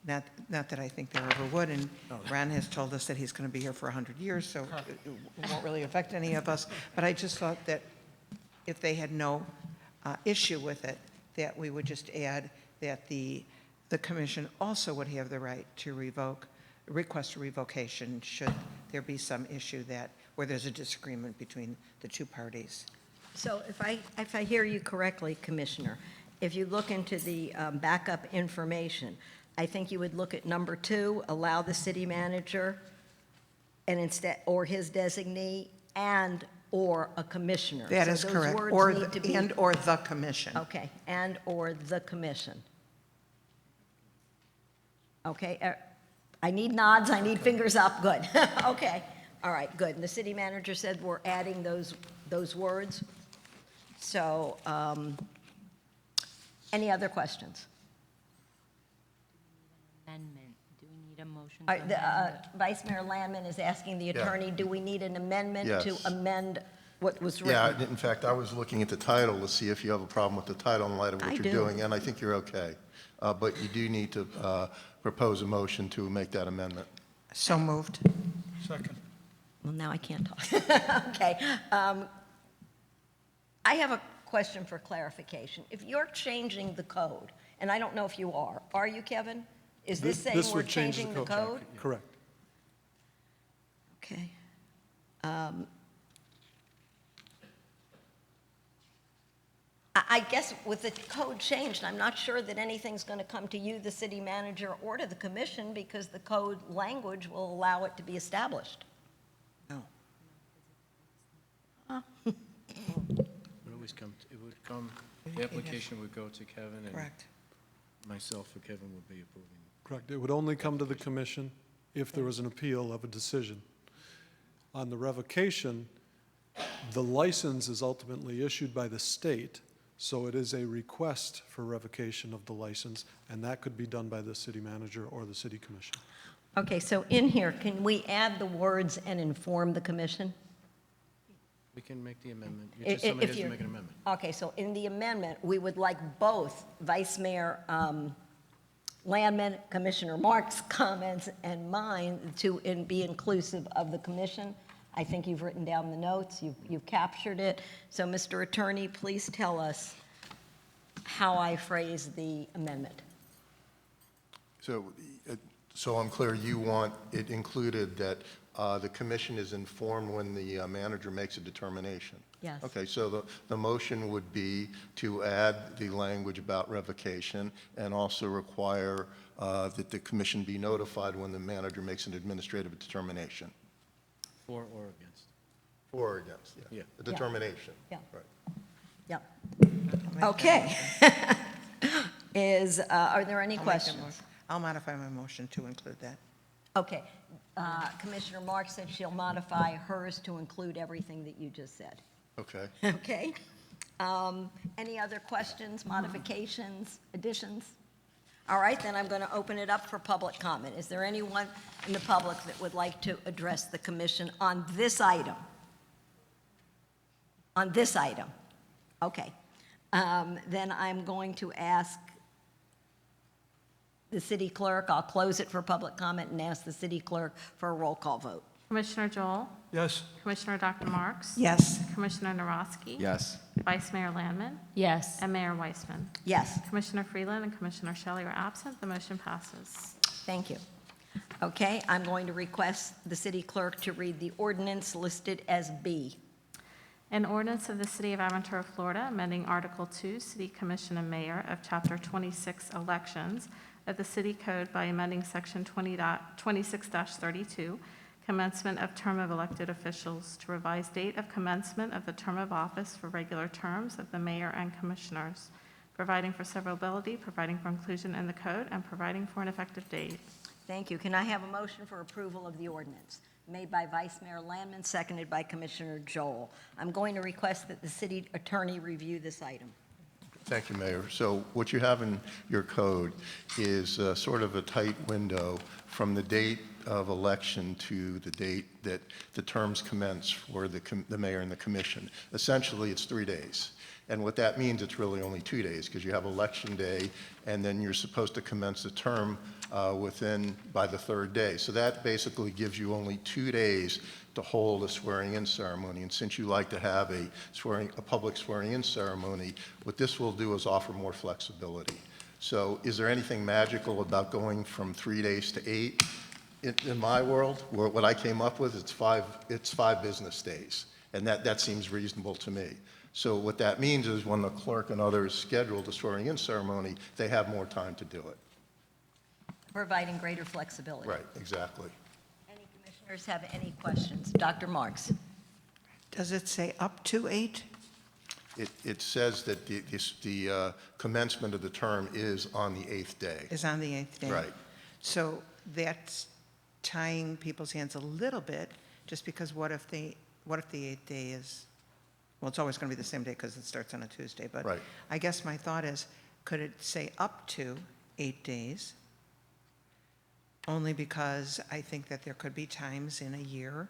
not that I think there ever would, and Ron has told us that he's going to be here for 100 years, so it won't really affect any of us. But I just thought that if they had no issue with it, that we would just add that the commission also would have the right to request a revocation should there be some issue where there's a disagreement between the two parties. So if I hear you correctly, Commissioner, if you look into the backup information, I think you would look at number 2, allow the city manager or his designee or a commissioner. That So is those correct. words need to be- Or the commission. Okay, or the commission. Okay, I need nods, I need fingers up, good. Okay, all right, good. And the city manager said we're adding those words. So, any other questions? Amendment. Do we need a motion? All right, Vice Mayor Landman is asking the attorney, do we need an amendment to Yes. amend what was written? Yeah, in fact, I was looking at the title to see if you have a problem with the title in light of what I you're do. doing, and I think you're okay. But you do need to propose a motion to make that amendment. So moved. Second. Well, now I can't talk. Okay. I have a question for clarification. If you're changing the code, and I don't know if you are you, Kevin? Is this saying we're would change changing the code? Correct. Okay. I guess with the code changed, I'm not sure that anything's going to come to you, the city manager, or to the commission, because the code language will allow it to be established. No. It would come, the application would go to Kevin, and Correct. myself or Kevin would be approving. Correct. It would only come to the commission if there was an appeal of a decision. On the revocation, the license is ultimately issued by the state, so it is a request for revocation of the license, and that could be done by the city manager or the city commission. Okay, so in here, can we add the words "and inform the commission"? We can make the amendment. If Somebody has to you're- make an amendment. Okay, so in the amendment, we would like both Vice Mayor Landman, Commissioner Marks' comments, and mine to be inclusive of the commission. I think you've written down the notes, you've captured it. So, Mr. Attorney, please tell us how I phrase the amendment. So I'm clear, you want it included that the commission is informed when the manager makes a determination? Yes. Okay, so the motion would be to add the language about revocation and also require that the commission be notified when the manager makes an administrative determination. For or against? For or against, yeah. Yeah. A determination. Yeah. Right. Yep. Okay. Are there any I'll make that questions? motion. I'll modify my motion to include that. Okay. Commissioner Marks said she'll modify hers to include everything that you just said. Okay. Okay. Any other questions, modifications, additions? All right, then I'm going to open it up for public comment. Is there anyone in the public that would like to address the commission on this item? On this item? Okay. Then I'm going to ask the city clerk, I'll close it for public comment and ask the city clerk for a roll call vote. Commissioner Joel? Yes. Commissioner Dr. Marks? Yes. Commissioner Narosky? Yes. Vice Mayor Landman? Yes. And Mayor Weissman? Yes. Commissioner Freeland and Commissioner Shelley are absent. The motion passes. Thank you. Okay, I'm going to request the city clerk to read the ordinance listed as B. An ordinance of the City of Aventura, Florida, amending Article 2, City Commission and Mayor of Chapter 26 Elections of the City Code by amending Section 26-32, commencement of term of elected officials, to revise date of commencement of the term of office for regular terms of the mayor and commissioners, providing for severability, providing for inclusion in the code, and providing for an effective date. Thank you. Can I have a motion for approval of the ordinance? Made by Vice Mayor Landman, seconded by Commissioner Joel. I'm going to request that the city attorney review this item. Thank you, Mayor. So what you have in your code is sort of a tight window from the date of election to the date that the terms commence for the mayor and the commission. Essentially, it's 3 days. And what that means, it's really only 2 days, because you have election day, and then you're supposed to commence the term by the 3rd day. So that basically gives you only 2 days to hold a swearing-in ceremony. And since you like to have a public swearing-in ceremony, what this will do is offer more flexibility. So is there anything magical about going from 3 days to 8? In my world, what I came up with, it's five business days, and that seems reasonable to me. So what that means is when the clerk and others schedule the swearing-in ceremony, they have more time to do it. Providing greater flexibility. Right, exactly. Any commissioners have any questions? Dr. Marks? Does it say up to 8? It says that the commencement of the term is on the 8th day. Is on the 8th day? Right. So that's tying people's hands a little bit, just because what if the 8th day is, well, it's always going to be the same day because it starts on a Tuesday, but Right. I guess my thought is, could it say up to 8 days? Only because I think that there could be times in a year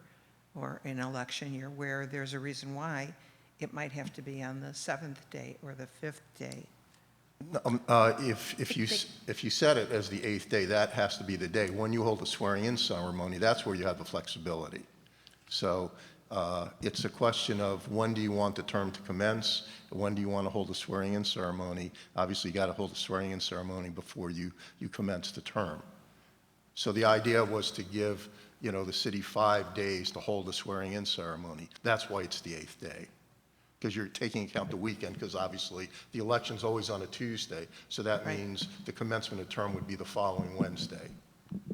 or an election year where there's a reason why it might have to be on the 7th day or the 5th day. If you set it as the 8th day, that has to be the day. When you hold a swearing-in ceremony, that's where you have the flexibility. So it's a question of when do you want the term to commence, when do you want to hold a swearing-in ceremony. Obviously, you got to hold a swearing-in ceremony before you commence the term. So the idea was to give, the city 5 days to hold a swearing-in ceremony. That's why it's the 8th day. because you're taking account the weekend, because obviously the election's always on a Tuesday, so that Right. means the commencement of term would be the following Wednesday.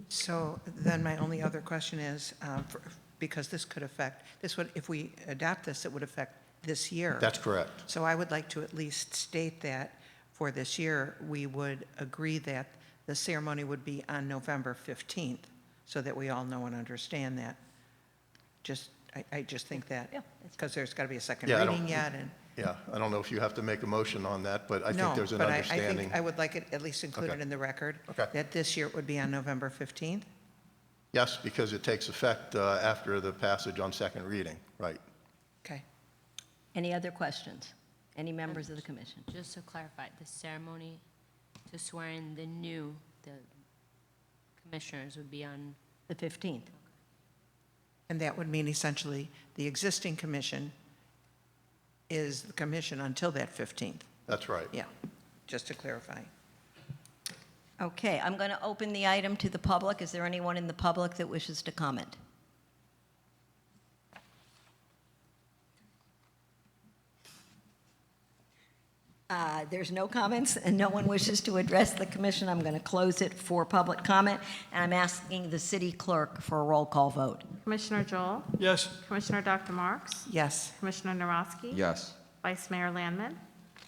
So then my only other question is, because this could affect, this would, if we adopt this, it would affect this year. That's correct. So I would like to at least state that for this year, we would agree that the ceremony would be on November 15th, so that we all know and understand that. I just think that, because there's got to be a second Yeah, I don't- reading yet, and. Yeah, I don't know if you have to make a motion on that, but I think No, there's an but I understanding. think I would like it at least included Okay. in the record. Okay. That this year it would be on November 15th. Yes, because it takes effect after the passage on second reading, right? Okay. Any other questions? Any members of the commission? Just to clarify, the ceremony to swear in the commissioners would be on, The 15th. And that would mean essentially the existing commission is the commission until that 15th. That's right. Yeah, just to clarify. Okay, I'm going to open the item to the public. Is there anyone in the public that wishes to comment? There's no comments and no one wishes to address the commission. I'm going to close it for public comment, and I'm asking the city clerk for a roll call vote. Commissioner Joel? Yes. Commissioner Dr. Marks? Yes. Commissioner Narosky? Yes. Vice Mayor Landman?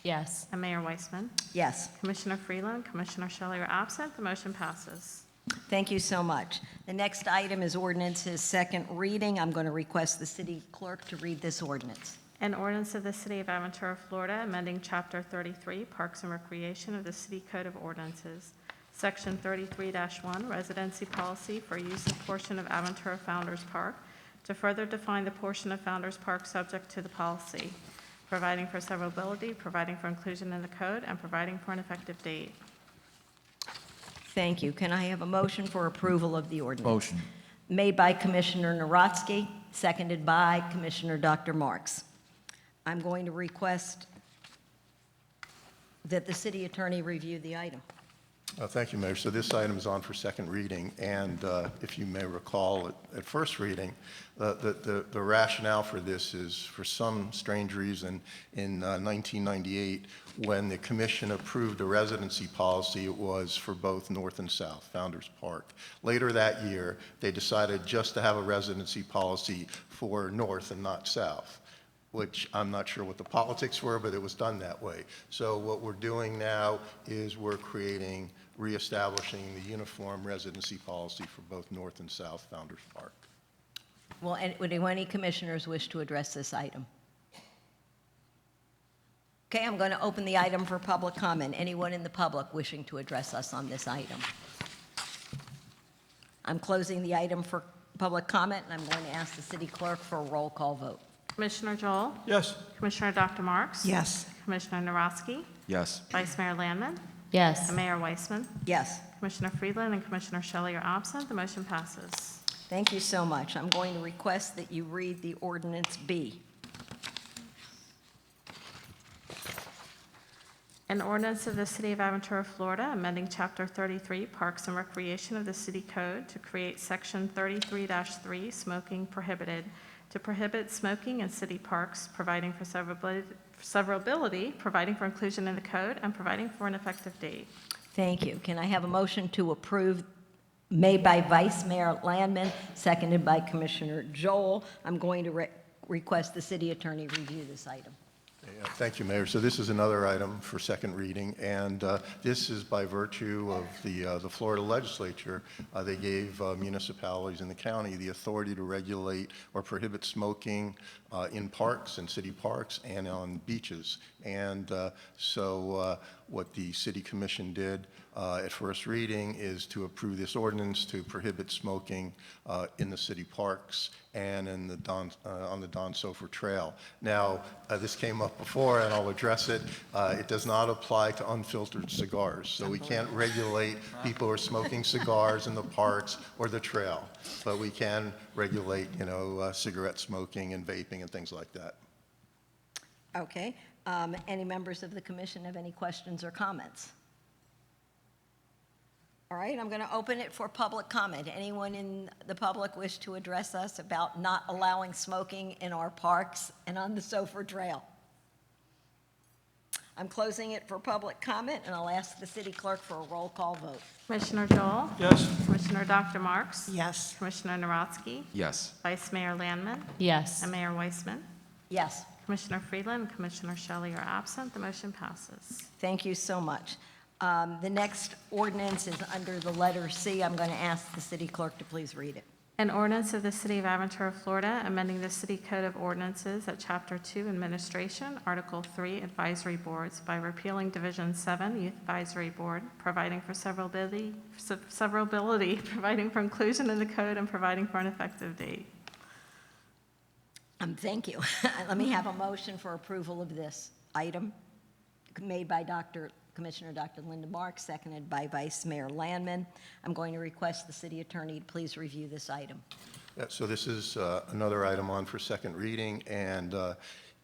yes. And Mayor Weissman? Yes. Commissioner Freeland, Commissioner Shelley are absent. The motion passes. Thank you so much. The next item is ordinance's second reading. I'm going to request the city clerk to read this ordinance. An ordinance of the City of Aventura, Florida, amending Chapter 33, Parks and Recreation of the City Code of Ordinances, Section 33-1, Residency Policy for use of portion of Aventura Founder's Park, to further define the portion of Founder's Park subject to the policy, providing for severability, providing for inclusion in the code, and providing for an effective date. Thank you. Can I have a motion for approval of the ordinance? Motion. Made by Commissioner Narosky, seconded by Commissioner Dr. Marks. I'm going to request that the city attorney review the item. Thank you, Mayor. So this item is on for second reading, and if you may recall at first reading, the rationale for this is, for some strange reason, in 1998, when the commission approved a residency policy, it was for both North and South, Founders Park. Later that year, they decided just to have a residency policy for North and not South, which I'm not sure what the politics were, but it was done that way. So what we're doing now is we're reestablishing the uniform residency policy for both North and South Founders Park. Well, would any commissioners wish to address this item? Okay, I'm going to open the item for public comment. Anyone in the public wishing to address us on this item? I'm closing the item for public comment, and I'm going to ask the city clerk for a roll call vote. Commissioner Joel? Yes. Commissioner Dr. Marks? Yes. Commissioner Narosky? Yes. Vice Mayor Landman? Yes. And Mayor Weissman? Yes. Commissioner Freeland and Commissioner Shelley are absent. The motion passes. Thank you so much. I'm going to request that you read the ordinance B. An ordinance of the City of Aventura, Florida, amending Chapter 33, Parks and Recreation of the City Code to create Section 33-3, Smoking Prohibited, to prohibit smoking in city parks, providing for severability, providing for inclusion in the code, and providing for an effective date. Thank you. Can I have a motion to approve, made by Vice Mayor Landman, seconded by Commissioner Joel? I'm going to request the city attorney review this item. Yeah, thank you, Mayor. So this is another item for second reading, and this is by virtue of the Florida legislature. They gave municipalities in the county the authority to regulate or prohibit smoking in parks and city parks and on beaches. And so what the city commission did at first reading is to approve this ordinance to prohibit smoking in the city parks and in the on the Don Sofer Trail. Now, this came up before, and I'll address it. It does not apply to unfiltered cigars, so we can't regulate people who are smoking cigars in the parks or the trail, but we can regulate, cigarette smoking and vaping and things like that. Okay. Any members of the commission have any questions or comments? All right, I'm going to open it for public comment. Anyone in the public wish to address us about not allowing smoking in our parks and on the Sofer Trail? I'm closing it for public comment, and I'll ask the city clerk for a roll call vote. Commissioner Joel? Yes. Commissioner Dr. Marks? Yes. Commissioner Narodsky? Yes. Vice Mayor Landman? Yes. And Mayor Weissman? Yes. Commissioner Freeland and Commissioner Shelley are absent. The motion passes. Thank you so much. The next ordinance is under the letter C. I'm going to ask the city clerk to please read it. An ordinance of the City of Aventura, Florida, amending the City Code of Ordinances at Chapter 2 Administration, Article 3 Advisory Boards by repealing Division 7 Youth Advisory Board, providing for severability, providing for inclusion in the code, and providing for an effective date. Thank you. Let me have a motion for approval of this item made by Commissioner Dr. Linda Marks, seconded by Vice Mayor Landman. I'm going to request the city attorney to please review this item. Yeah, so this is another item on for second reading, and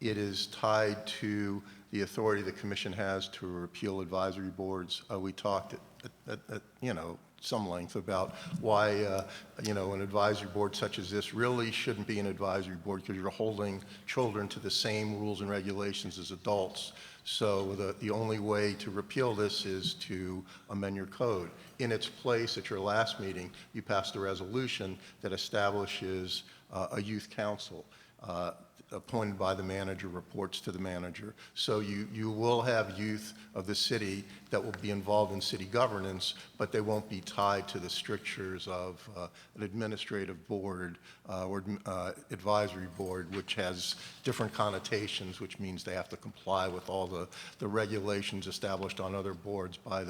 it is tied to the authority the commission has to repeal advisory boards. We talked at some length about why an advisory board such as this really shouldn't be an advisory board, because you're holding children to the same rules and regulations as adults. So the only way to repeal this is to amend your code. In its place, at your last meeting, you passed a resolution that establishes a youth council appointed by the manager, reports to the manager. So you will have youth of the city that will be involved in city governance, but they won't be tied to the strictures of an administrative board or advisory board, which has different connotations, which means they have to comply with all the regulations established on other boards by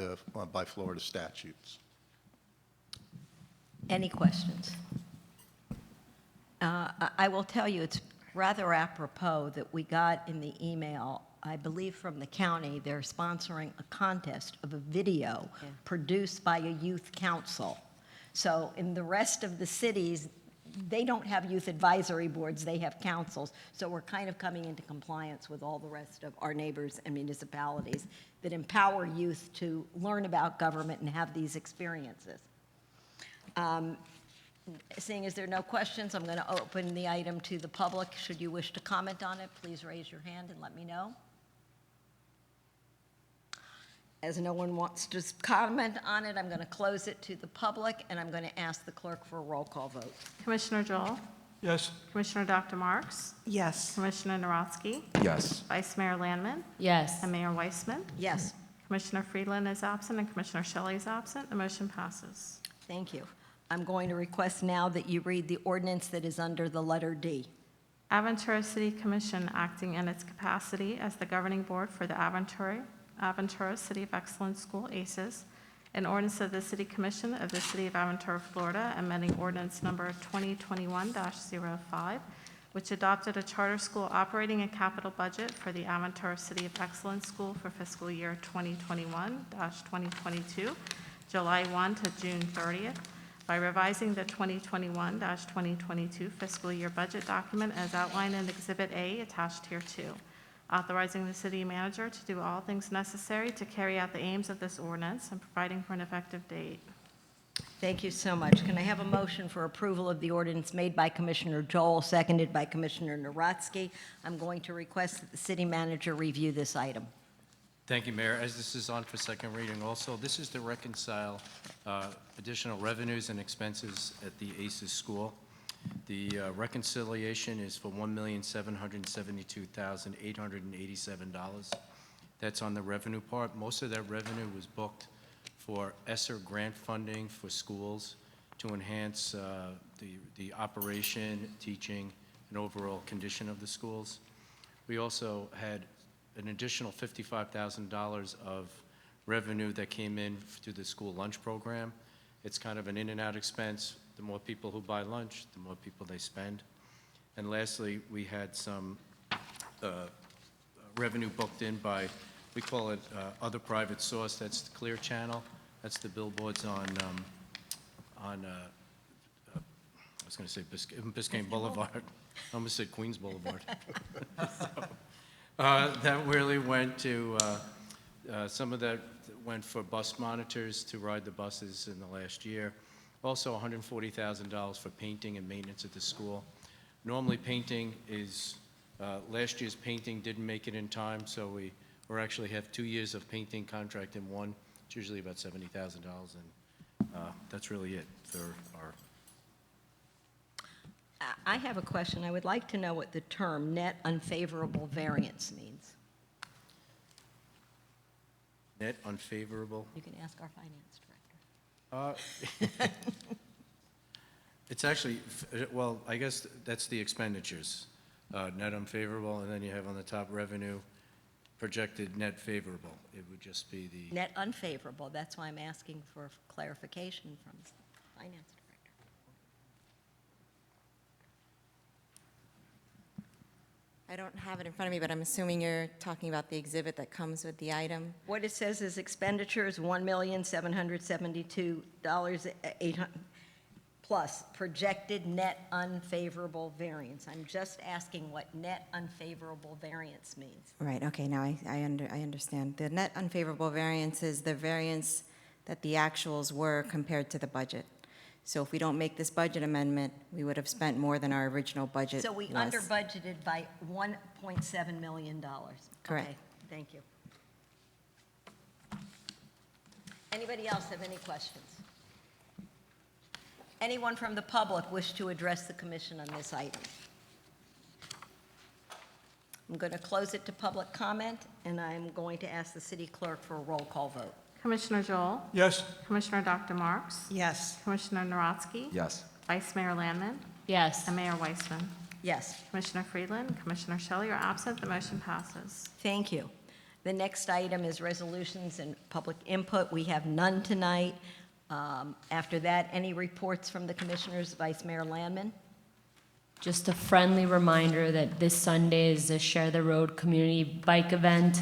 Florida statutes. Any questions? I will tell you, it's rather apropos that we got in the email, I believe from the county, they're sponsoring a contest of a video produced by a youth council. So in the rest of the cities, they don't have youth advisory boards, they have councils. So we're kind of coming into compliance with all the rest of our neighbors and municipalities that empower youth to learn about government and have these experiences. Seeing as there are no questions, I'm going to open the item to the public. Should you wish to comment on it, please raise your hand and let me know. As no one wants to comment on it, I'm going to close it to the public, and I'm going to ask the clerk for a roll call vote. Commissioner Joel? Yes. Commissioner Dr. Marks? Yes. Commissioner Narodsky? Yes. Vice Mayor Landman? Yes. And Mayor Weissman? Yes. Commissioner Freeland is absent and Commissioner Shelley is absent. The motion passes. Thank you. I'm going to request now that you read the ordinance that is under the letter D. Aventura City Commission, acting in its capacity as the governing board for the Aventura City of Excellence School, ACES, an ordinance of the City Commission of the City of Aventura, Florida, amending ordinance number 2021-05, which adopted a charter school operating and capital budget for the Aventura City of Excellence School for fiscal year 2021-2022, July 1 to June 30th, by revising the 2021-2022 fiscal year budget document as outlined in Exhibit A attached here too, authorizing the city manager to do all things necessary to carry out the aims of this ordinance and providing for an effective date. Thank you so much. Can I have a motion for approval of the ordinance made by Commissioner Joel, seconded by Commissioner Narodsky? I'm going to request that the city manager review this item. Thank you, Mayor. As this is on for second reading also, this is to reconcile additional revenues and expenses at the ACES school. The reconciliation is for $1,772,887. That's on the revenue part. Most of that revenue was booked for ESSER grant funding for schools to enhance the operation, teaching, and overall condition of the schools. We also had an additional $55,000 of revenue that came in through the school lunch program. It's kind of an in and out expense. The more people who buy lunch, the more people they spend. And lastly, we had some revenue booked in by, we call it other private source. That's the Clear Channel. That's the billboards on I was going to say Biscayne Boulevard. I almost said Queens Boulevard. That really went to, some of that went for bus monitors to ride the buses in the last year. Also $140,000 for painting and maintenance at the school. Normally painting is, last year's painting didn't make it in time, so we or actually have 2 years of painting contract in one. It's usually about $70,000, and that's really it for our. I have a question. I would like to know what the term net unfavorable variance means. Net unfavorable. You can ask our finance director. It's actually, well, I guess that's the expenditures, net unfavorable, and then you have on the top revenue, projected net favorable. It would just be the. Net unfavorable, that's why I'm asking for clarification from the finance director. I don't have it in front of me, but I'm assuming you're talking about the exhibit that comes with the item. What it says is expenditures, $1,772,800, plus projected net unfavorable variance. I'm just asking what net unfavorable variance means. Right, okay, now I understand. The net unfavorable variance is the variance that the actuals were compared to the budget. So if we don't make this budget amendment, we would have spent more than our original budget. So we was. under budgeted by $1.7 million. Correct. Okay, thank you. Anybody else have any questions? Anyone from the public wish to address the commission on this item? I'm going to close it to public comment, and I'm going to ask the city clerk for a roll call vote. Commissioner Joel? Yes. Commissioner Dr. Marks? Yes. Commissioner Narodsky? Yes. Vice Mayor Landman? Yes. And Mayor Weissman. Yes. Commissioner Friedland, Commissioner Shelley are absent. The motion passes. Thank you. The next item is resolutions and public input. We have none tonight. After that, any reports from the commissioners? Vice Mayor Landman? Just a friendly reminder that this Sunday is the Share the Road community bike event.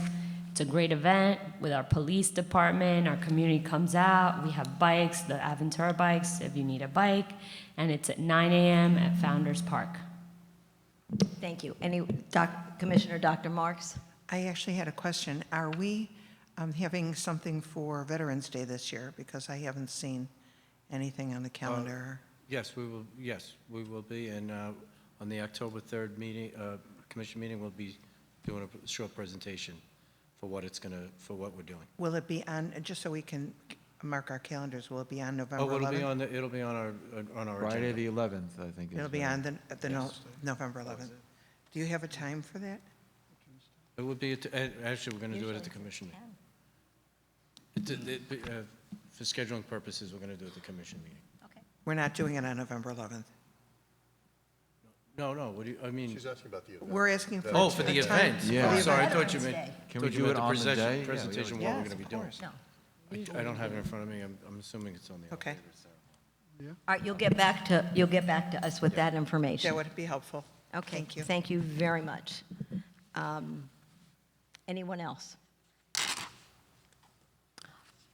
It's a great event with our police department. Our community comes out. We have bikes, the Aventura bikes, if you need a bike, and it's at 9 a.m. at Founders Park. Thank you. Commissioner Dr. Marks? I actually had a question. Are we having something for Veterans Day this year? Because I haven't seen anything on the calendar. Yes, we will, be, and on the October 3rd meeting, commission meeting, we'll be doing a short presentation for what we're doing. Will it be on, just so we can mark our calendars, will it be on November 11th? It'll be on our Friday agenda. the 11th, I think. It'll be on November 11th. Do you have a time for that? It would be, actually, we're going to do it at the commission meeting. For scheduling purposes, we're going to do it at the commission meeting. We're not doing it on November 11th. No, what do you, I mean. She's asking about the event. We're asking for. Oh, for the a time. event? Yeah. Oh, sorry, I thought you Veterans meant. Day. Can we do it on the day? Yeah, Presentation, we what we're Yes, going to be of doing. course. No. I don't have it in front of me. I'm assuming it's on the. Okay. All right, you'll get back to us with that information. That would be helpful. Okay, Thank you. Thank you very much. Anyone else?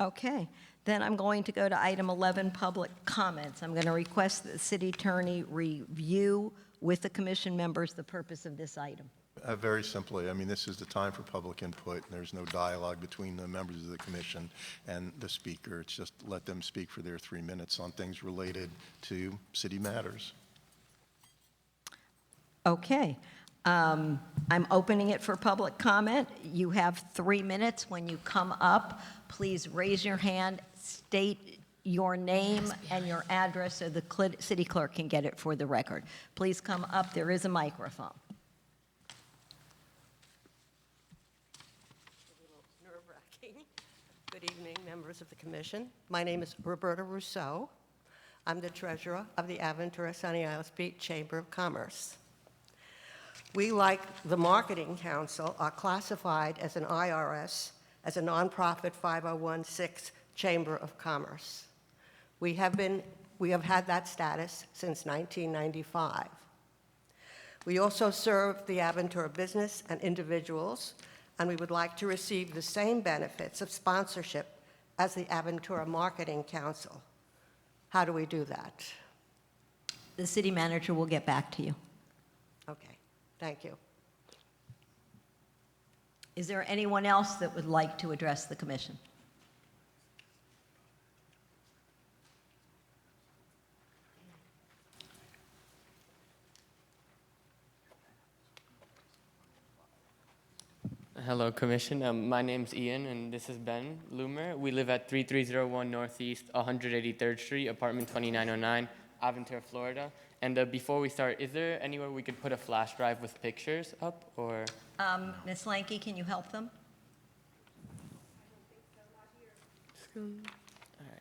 Okay, then I'm going to go to item 11, public comments. I'm going to request that the city attorney review with the commission members the purpose of this item. Very simply, I mean, this is the time for public input, and there's no dialogue between the members of the commission and the speaker. It's just let them speak for their 3 minutes on things related to city matters. Okay. I'm opening it for public comment. You have 3 minutes. When you come up, please raise your hand, state your name and your address so the city clerk can get it for the record. Please come up. There is a microphone. Nerve-wracking. Good evening, members of the commission. My name is Roberta Rousseau. I'm the treasurer of the Aventura Sunny Isles Beach Chamber of Commerce. We, like the Marketing Council, are classified as an IRS, as a nonprofit 5016 Chamber of Commerce. We have had that status since 1995. We also serve the Aventura business and individuals, and we would like to receive the same benefits of sponsorship as the Aventura Marketing Council. How do we do that? The city manager will get back to you. Okay. Thank you. Is there anyone else that would like to address the commission? Hello, Commission. My name's Ian, and this is Ben Loomer. We live at 3301 Northeast 183rd Street, apartment 2909, Aventura, Florida. And before we start, is there anywhere we could put a flash drive with pictures up, or? Ms. Lanky, can you help them?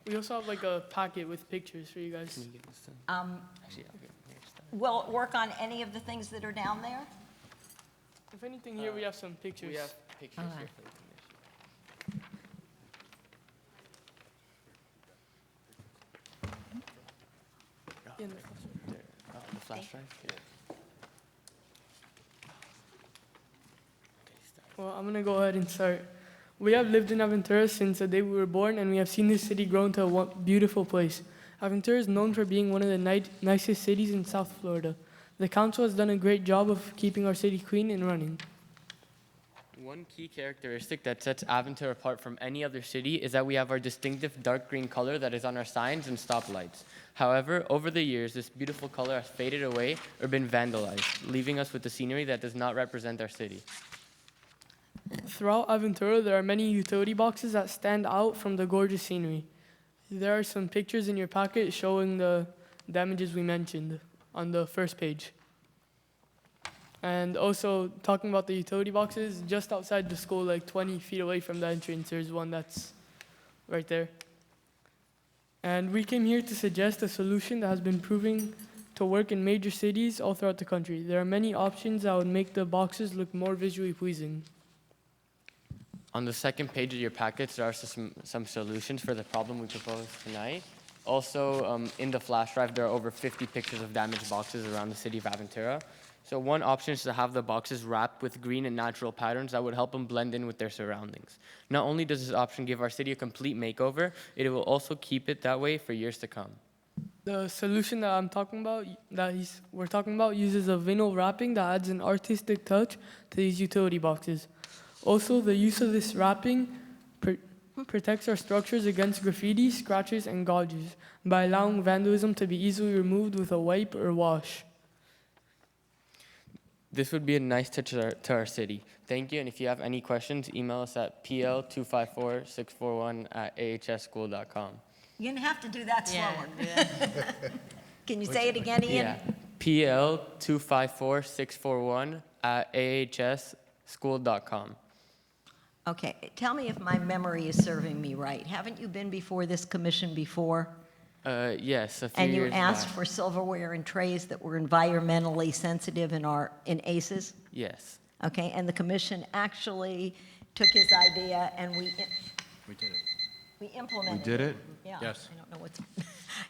We also have like a packet with pictures for you guys. Can you give us some? Actually, I'll get here stuff. Will it work on any of the things that are down there? If anything, here we have some pictures. We have pictures Okay. here for the commission. In the- There, the flash drive? Here. Okay, start. Well, I'm gonna go ahead and start. We have lived in Aventura since the day we were born, and we have seen this city grow into a beautiful place. Aventura is known for being one of the nicest cities in South Florida. The council has done a great job of keeping our city clean and running. One key characteristic that sets Aventura apart from any other city is that we have our distinctive dark green color that is on our signs and stoplights. However, over the years, this beautiful color has faded away or been vandalized, leaving us with a scenery that does not represent our city. Throughout Aventura, there are many utility boxes that stand out from the gorgeous scenery. There are some pictures in your packet showing the damages we mentioned on the first page. And also, talking about the utility boxes, just outside the school, like 20 feet away from the entrance, there's one that's right there. And we came here to suggest a solution that has been proving to work in major cities all throughout the country. There are many options that would make the boxes look more visually pleasing. On the second page of your packets, there are some solutions for the problem we proposed tonight. Also, in the flash drive, there are over 50 pictures of damaged boxes around the city of Aventura. So one option is to have the boxes wrapped with green and natural patterns that would help them blend in with their surroundings. Not only does this option give our city a complete makeover, it will also keep it that way for years to come. The solution that we're talking about uses a vinyl wrapping that adds an artistic touch to these utility boxes. Also, the use of this wrapping protects our structures against graffiti, scratches, and gouges by allowing vandalism to be easily removed with a wipe or wash. This would be a nice touch to our city. Thank you, and if you have any questions, email us at pl254641@ahsschool.com. You're going to have to do that slower. Can you say it again, Ian? Yeah, pl244641@ahsschool.com. Okay, tell me if my memory is serving me right. Haven't you been before this commission before? Yes, a few And you years asked back. for silverware and trays that were environmentally sensitive in ACES? Yes, Okay, and the commission actually took his idea and we We did it. implemented it. We did it? Yeah. Yes. I don't know what's,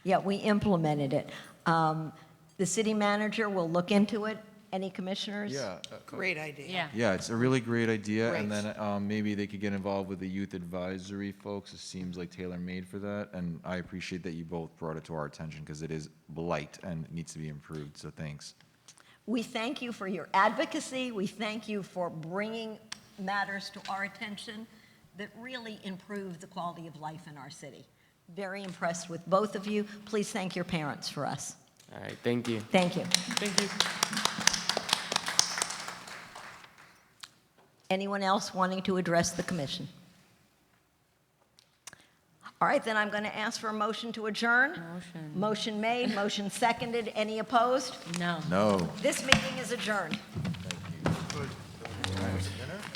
yeah, we implemented it. The city manager will look into it. Any commissioners? Yeah. Great idea. Yeah. Yeah, it's a really great idea, and Great. then maybe they could get involved with the youth advisory folks. It seems like tailor-made for that, and I appreciate that you both brought it to our attention because it is blight and it needs to be improved, so thanks. We thank you for your advocacy. We thank you for bringing matters to our attention that really improve the quality of life in our city. Very impressed with both of you. Please thank your parents for us. all right, thank you. Thank you. Thank you. Anyone else wanting to address the commission? All right, then I'm going to ask for a motion to adjourn. Motion. Motion made, motion seconded. Any opposed? No. No. This meeting is adjourned.